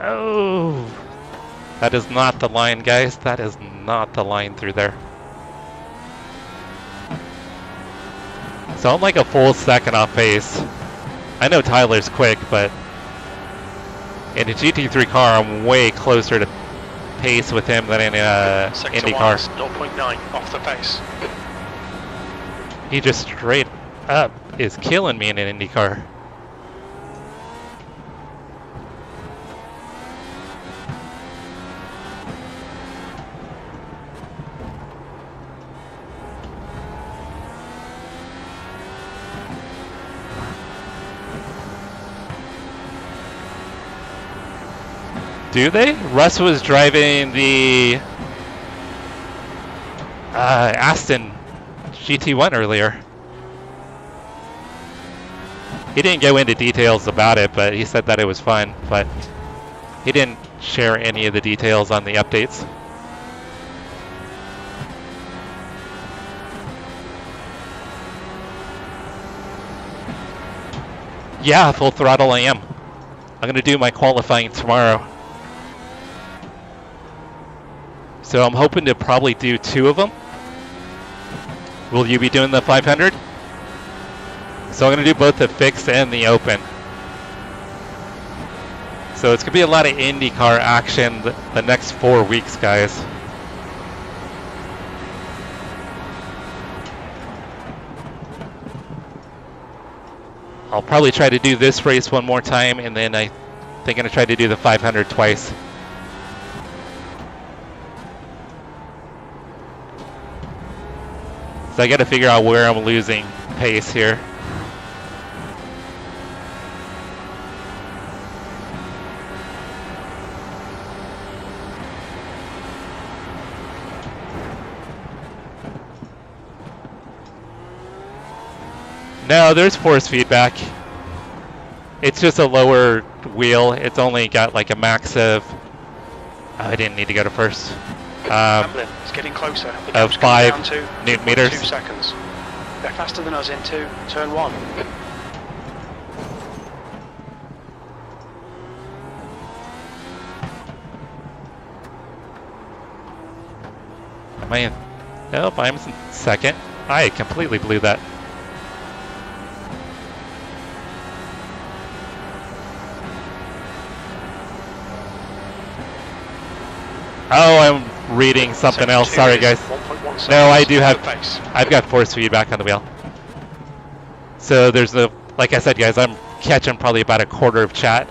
S1: Oh, that is not the line, guys. That is not the line through there. So I'm like a full second off pace. I know Tyler's quick, but in a GT3 car, I'm way closer to pace with him than in a IndyCar.
S2: 0.9 off the pace.
S1: He just straight up is killing me in an IndyCar. Do they? Russ was driving the Aston GT1 earlier. He didn't go into details about it, but he said that it was fun, but he didn't share any of the details on the updates. Yeah, full throttle I am. I'm going to do my qualifying tomorrow. So I'm hoping to probably do 2 of them. Will you be doing the 500? So I'm going to do both the fixed and the open. So it's going to be a lot of IndyCar action the next 4 weeks, guys. I'll probably try to do this race one more time, and then I think I'm going to try to do the 500 twice. So I got to figure out where I'm losing pace here. No, there's force feedback. It's just a lower wheel. It's only got like a max of... Oh, I didn't need to go to first.
S2: Hamlin, it's getting closer. The
S1: Of
S2: gap's coming down
S1: 5
S2: to
S1: newton meters.
S2: 2 seconds. They're faster than us into turn 1.
S1: Am I in? Nope, I'm in second. I completely blew that. Oh, I'm reading something else. Sorry, guys.
S2: 1.1
S1: No, I do have.
S2: pace.
S1: I've got force feedback on the wheel. So there's no. Like I said, guys, I'm catching probably about a quarter of chat.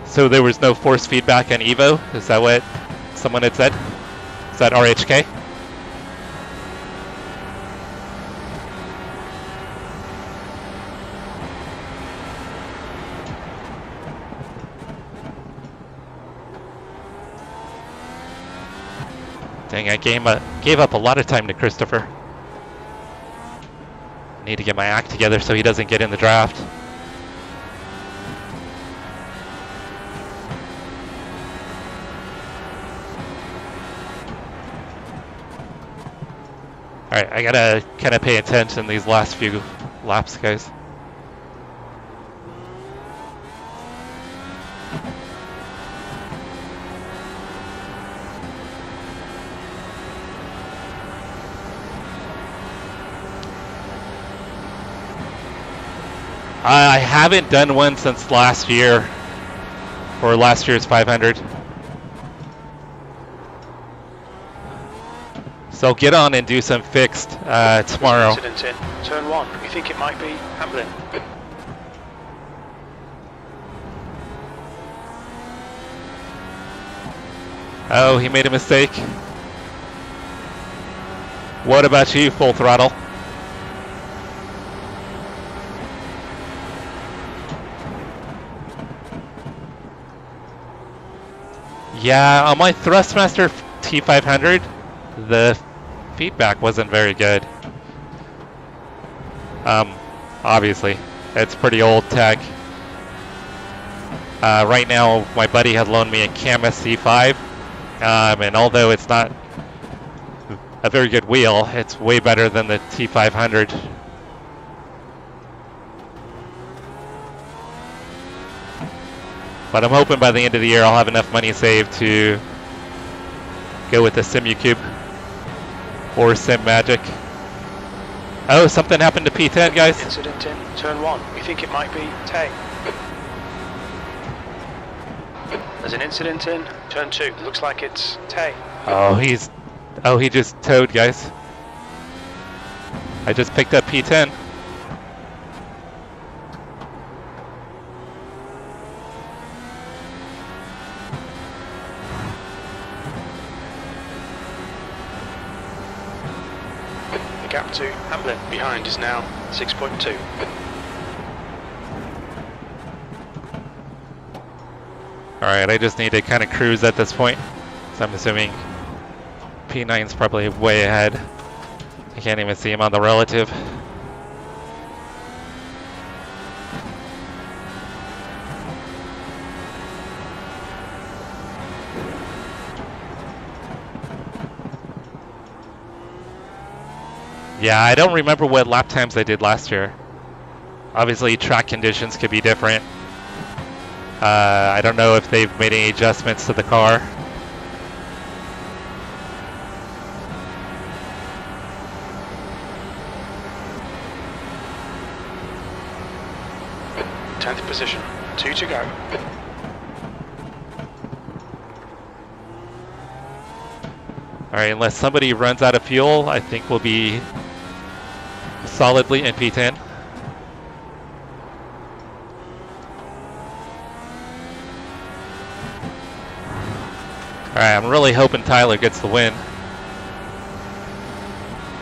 S1: So there was no force feedback on Evo? Is that what someone had said? Is that RHK? Dang, I gave up a lot of time to Christopher. I need to get my act together so he doesn't get in the draft. Alright, I gotta kind of pay attention these last few laps, guys. I haven't done one since last year, or last year's 500. So get on and do some fixed tomorrow.
S2: Incident in turn 1. We think it might be Hamlin.
S1: Oh, he made a mistake. What about you, full throttle? Yeah, on my Thrustmaster T500, the feedback wasn't very good. Obviously, it's pretty old tech. Right now, my buddy had loaned me a Camus C5, and although it's not a very good wheel, it's way better than the T500. But I'm hoping by the end of the year I'll have enough money saved to go with the SimuCube or SimMagic. Oh, something happened to P10, guys.
S2: Incident in turn 1. We think it might be Tay. There's an incident in turn 2. Looks like it's Tay.
S1: Oh, he just towed, guys. I just picked up P10.
S2: The gap to Hamlin behind is now 6.2.
S1: Alright, I just need to kind of cruise at this point. So I'm assuming P9's probably way ahead. I can't even see him on the relative. Yeah, I don't remember what lap times I did last year. Obviously, track conditions could be different. I don't know if they've made any adjustments to the car.
S2: Tenth position, 2 to go.
S1: Alright, unless somebody runs out of fuel, I think we'll be solidly in P10. Alright, I'm really hoping Tyler gets the win.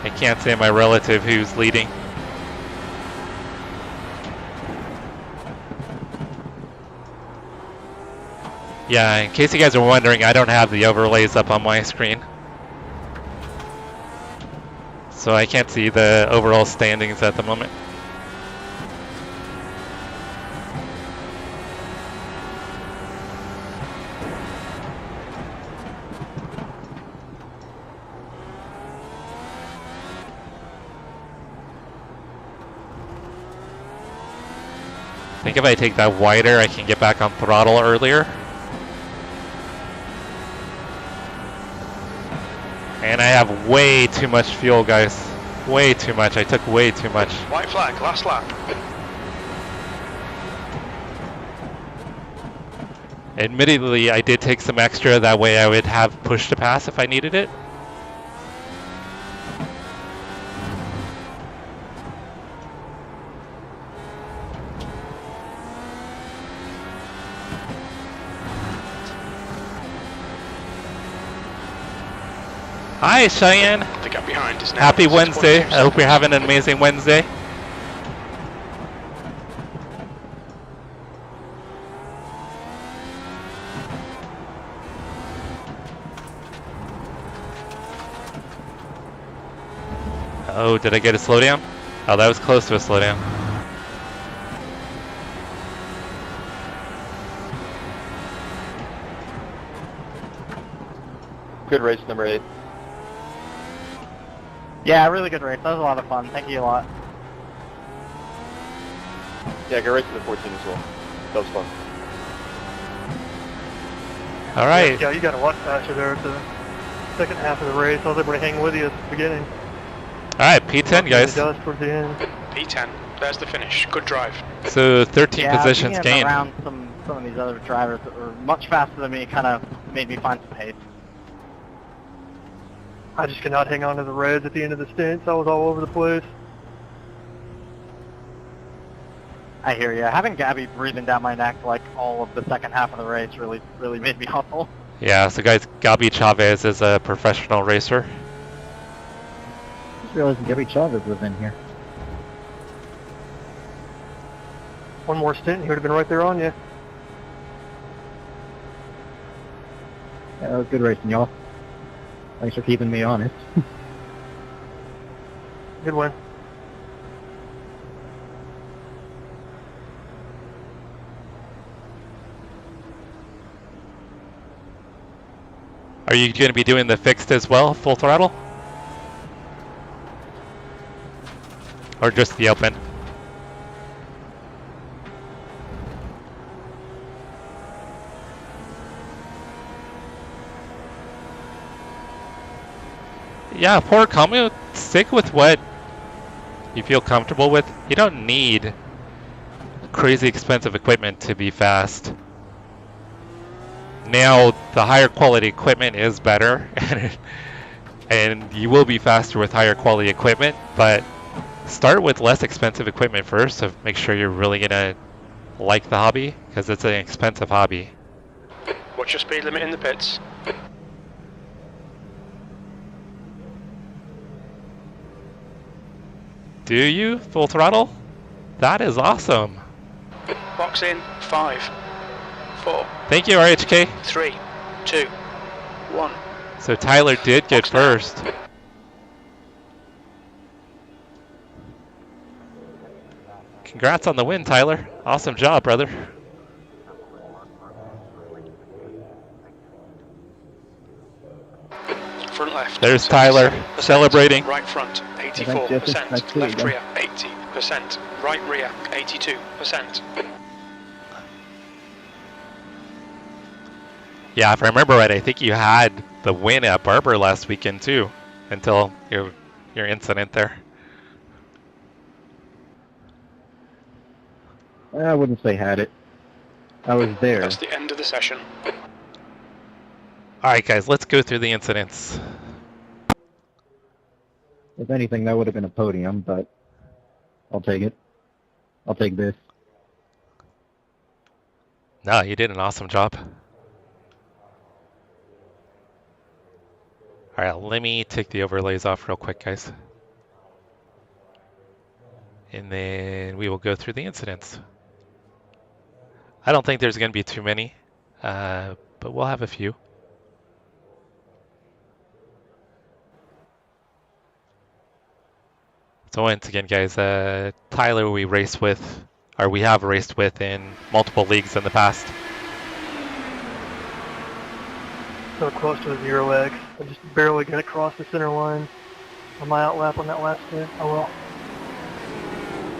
S1: I can't say my relative who's leading. Yeah, in case you guys are wondering, I don't have the overlays up on my screen. So I can't see the overall standings at the moment. I think if I take that wider, I can get back on throttle earlier. And I have way too much fuel, guys. Way too much. I took way too much.
S2: White flag, last lap.
S1: Admittedly, I did take some extra. That way I would have push to pass if I needed it. Hi, Cheyenne.
S2: The gap behind is now
S1: Happy
S2: 6.2
S1: Wednesday. I hope you're
S2: seconds.
S1: having an amazing Wednesday. Oh, did I get a slowdown? Oh, that was close to a slowdown.
S4: Good race, number 8.
S9: Yeah, really good race. That was a lot of fun. Thank you a lot.
S4: Yeah, good race in the 14 as well. That was fun.
S1: All right.
S8: Yeah, you got a lot faster there at the second half of the race. I was able to hang with you at the beginning.
S1: All right, P10, guys.
S8: Just towards the end.
S2: P10, there's the finish. Good drive.
S1: So 13
S9: Yeah,
S1: positions
S9: being
S1: gained.
S9: around some of these other drivers that were much faster than me kind of made me find some pace.
S8: I just could not hang on to the reds at the end of the stints. I was all over the place.
S9: I hear you. Having Gabby breathing down my neck like all of the second half of the race really made me hustle.
S1: Yeah, so guys, Gabi Chavez is a professional racer.
S10: Just realized Gabby Chavez was in here.
S8: One more stint, and he would have been right there on you.
S10: Yeah, that was good racing, y'all. Thanks for keeping me honest.
S8: Good win.
S1: Are you going to be doing the fixed as well, full throttle? Or just the open? Yeah, poor comment. Stick with what you feel comfortable with. You don't need crazy expensive equipment to be fast. Now, the higher quality equipment is better, and you will be faster with higher quality equipment, but start with less expensive equipment first to make sure you're really gonna like the hobby, because it's an expensive hobby.
S2: What's your speed limit in the pits?
S1: Do you? Full throttle? That is awesome.
S2: Box in, 5, 4,
S1: Thank you, RHK.
S2: 3, 2, 1.
S1: So Tyler did get
S2: Box now.
S1: first. Congrats on the win, Tyler. Awesome job, brother.
S2: Front left.
S1: There's
S2: 77%,
S1: Tyler celebrating.
S2: Right front,
S10: Thanks, Jesse.
S2: 84%.
S10: Nice to see you
S2: Left
S10: again.
S2: rear, 82%. Right rear, 82%.
S1: Yeah, if I remember right, I think you had the win at Barber last weekend too, until your incident there.
S10: I wouldn't say had it. I was there.
S2: That's the end of the session.
S1: All right, guys, let's go through the incidents.
S10: If anything, that would have been a podium, but I'll take it. I'll take this.
S1: No, you did an awesome job. All right, let me take the overlays off real quick, guys. And then we will go through the incidents. I don't think there's going to be too many, but we'll have a few. So once again, guys, Tyler we have raced with in multiple leagues in the past.
S8: So close to a 0x. I just barely got across the center line on my outlap on that last stint. Oh well.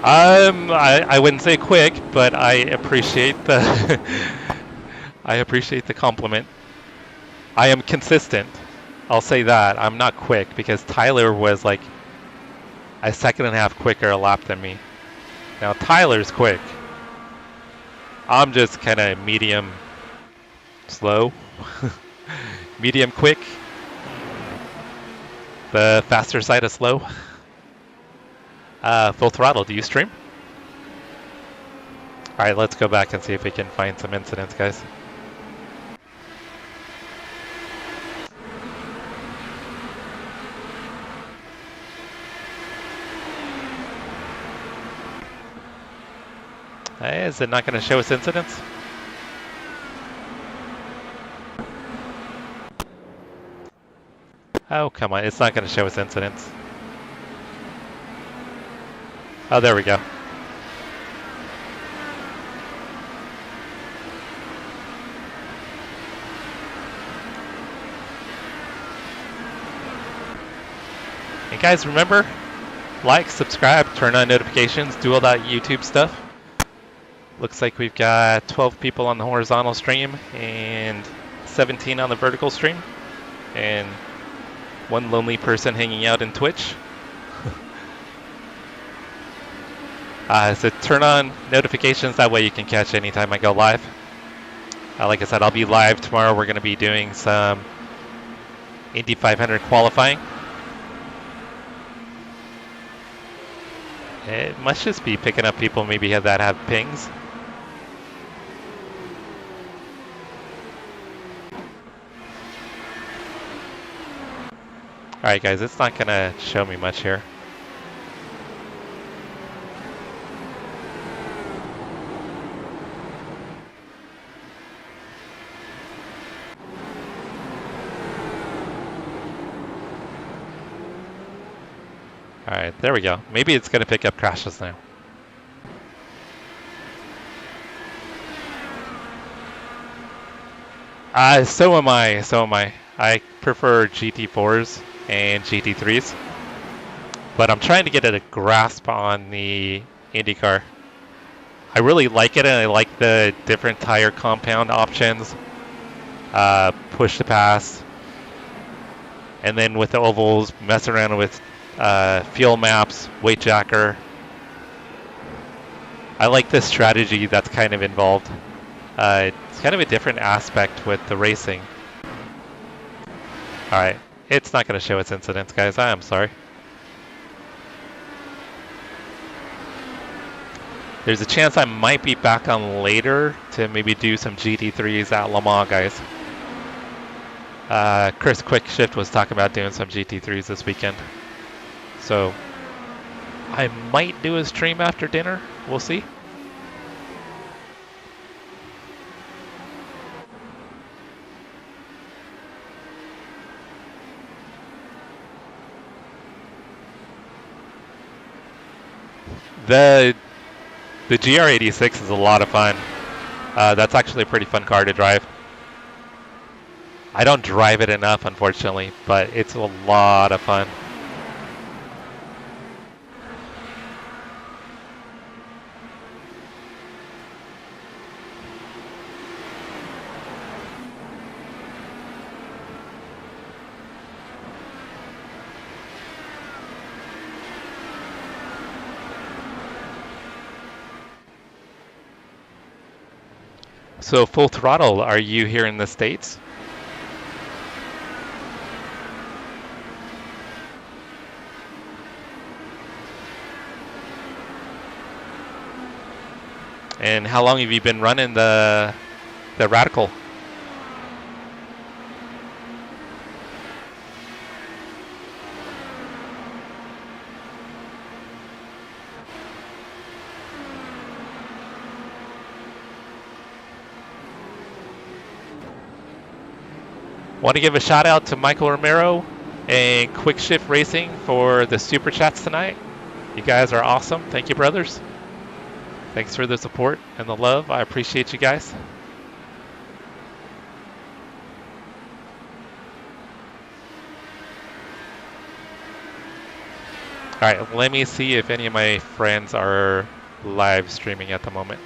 S1: I wouldn't say quick, but I appreciate the I appreciate the compliment. I am consistent. I'll say that. I'm not quick because Tyler was like a second and a half quicker a lap than me. Now Tyler's quick. I'm just kind of medium slow. Medium quick. The faster side of slow. Full throttle, do you stream? Alright, let's go back and see if we can find some incidents, guys. Is it not going to show us incidents? Oh, come on, it's not going to show us incidents. Oh, there we go. And guys, remember, like, subscribe, turn on notifications, do all that YouTube stuff. Looks like we've got 12 people on the horizontal stream and 17 on the vertical stream. And one lonely person hanging out in Twitch. So turn on notifications, that way you can catch anytime I go live. Like I said, I'll be live tomorrow. We're going to be doing some Indy 500 qualifying. It must just be picking up people maybe that have pings. Alright guys, it's not going to show me much here. Alright, there we go. Maybe it's going to pick up crashes now. So am I. I prefer GT4s and GT3s. But I'm trying to get a grasp on the IndyCar. I really like it, and I like the different tire compound options. Push to pass. And then with the ovals, mess around with fuel maps, weight jacker. I like this strategy that's kind of involved. It's kind of a different aspect with the racing. Alright, it's not going to show its incidents, guys. I am sorry. There's a chance I might be back on later to maybe do some GT3s at Le Mans, guys. Chris Quickshift was talking about doing some GT3s this weekend. So, I might do a stream after dinner. We'll see. The GR86 is a lot of fun. That's actually a pretty fun car to drive. I don't drive it enough, unfortunately, but it's a lot of fun. So full throttle, are you here in the States? And how long have you been running the Radical? Want to give a shout out to Michael Romero and Quick Shift Racing for the super chats tonight. You guys are awesome. Thank you, brothers. Thanks for the support and the love. I appreciate you guys. All right, let me see if any of my friends are live streaming at the moment.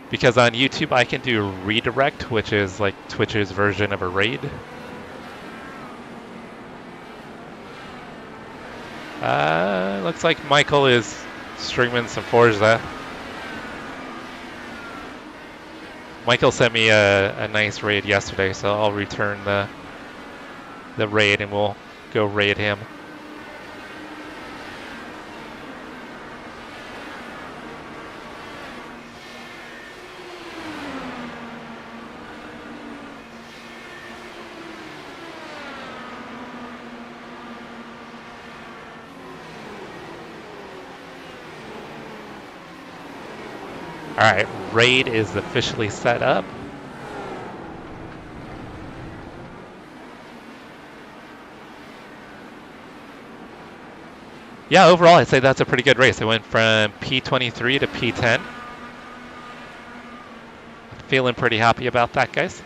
S1: Because on YouTube I can do redirect, which is like Twitch's version of a raid. Looks like Michael is streaming some Forza. Michael sent me a nice raid yesterday, so I'll return the raid and we'll go raid him. All right, raid is officially set up. Yeah, overall, I'd say that's a pretty good race. It went from P23 to P10. Feeling pretty happy about that, guys.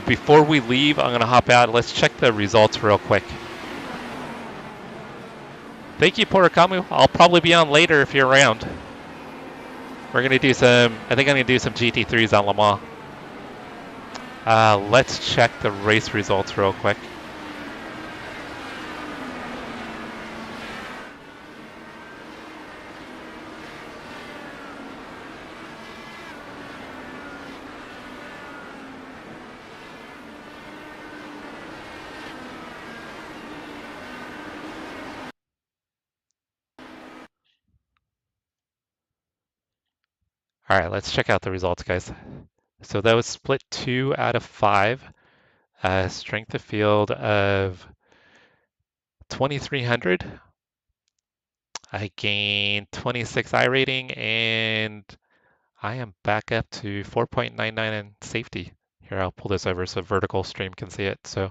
S1: Before we leave, I'm going to hop out. Let's check the results real quick. Thank you, Porakamu. I'll probably be on later if you're around. We're going to do some, I think I'm going to do some GT3s on Le Mans. Let's check the race results real quick. All right, let's check out the results, guys. So that was split 2 out of 5. Strength of field of 2300. I gained 26 iRating, and I am back up to 4.99 in safety. Here, I'll pull this over so vertical stream can see it. So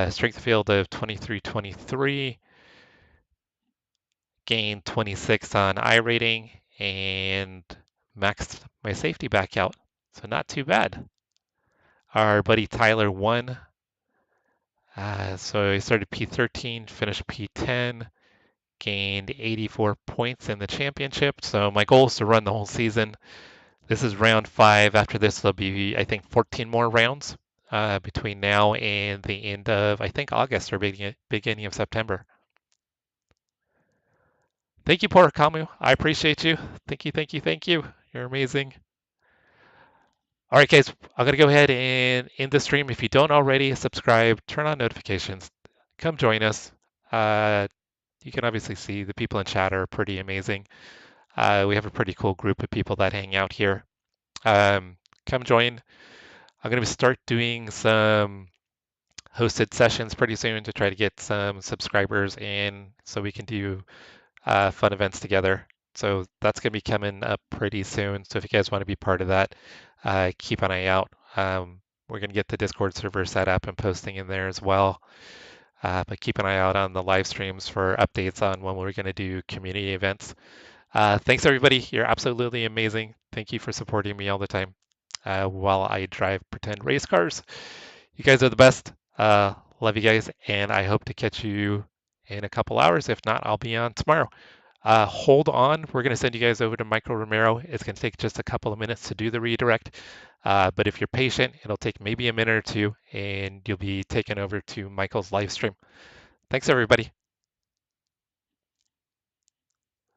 S1: strength of field of 2323. Gained 26 on iRating, and maxed my safety back out. So not too bad. Our buddy Tyler won. So he started P13, finished P10, gained 84 points in the championship. So my goal is to run the whole season. This is round 5. After this, there'll be, I think, 14 more rounds between now and the end of, I think, August or beginning of September. Thank you, Porakamu. I appreciate you. Thank you, thank you, thank you. You're amazing. All right, guys, I'm going to go ahead and end the stream. If you don't already, subscribe, turn on notifications, come join us. You can obviously see the people in chat are pretty amazing. We have a pretty cool group of people that hang out here. Come join. I'm going to start doing some hosted sessions pretty soon to try to get some subscribers in so we can do fun events together. So that's going to be coming up pretty soon. So if you guys want to be part of that, keep an eye out. We're going to get the Discord server set up and posting in there as well. But keep an eye out on the live streams for updates on when we're going to do community events. Thanks, everybody. You're absolutely amazing. Thank you for supporting me all the time while I drive pretend race cars. You guys are the best. Love you guys, and I hope to catch you in a couple hours. If not, I'll be on tomorrow. Hold on. We're going to send you guys over to Michael Romero. It's going to take just a couple of minutes to do the redirect. But if you're patient, it'll take maybe a minute or two, and you'll be taken over to Michael's live stream. Thanks, everybody.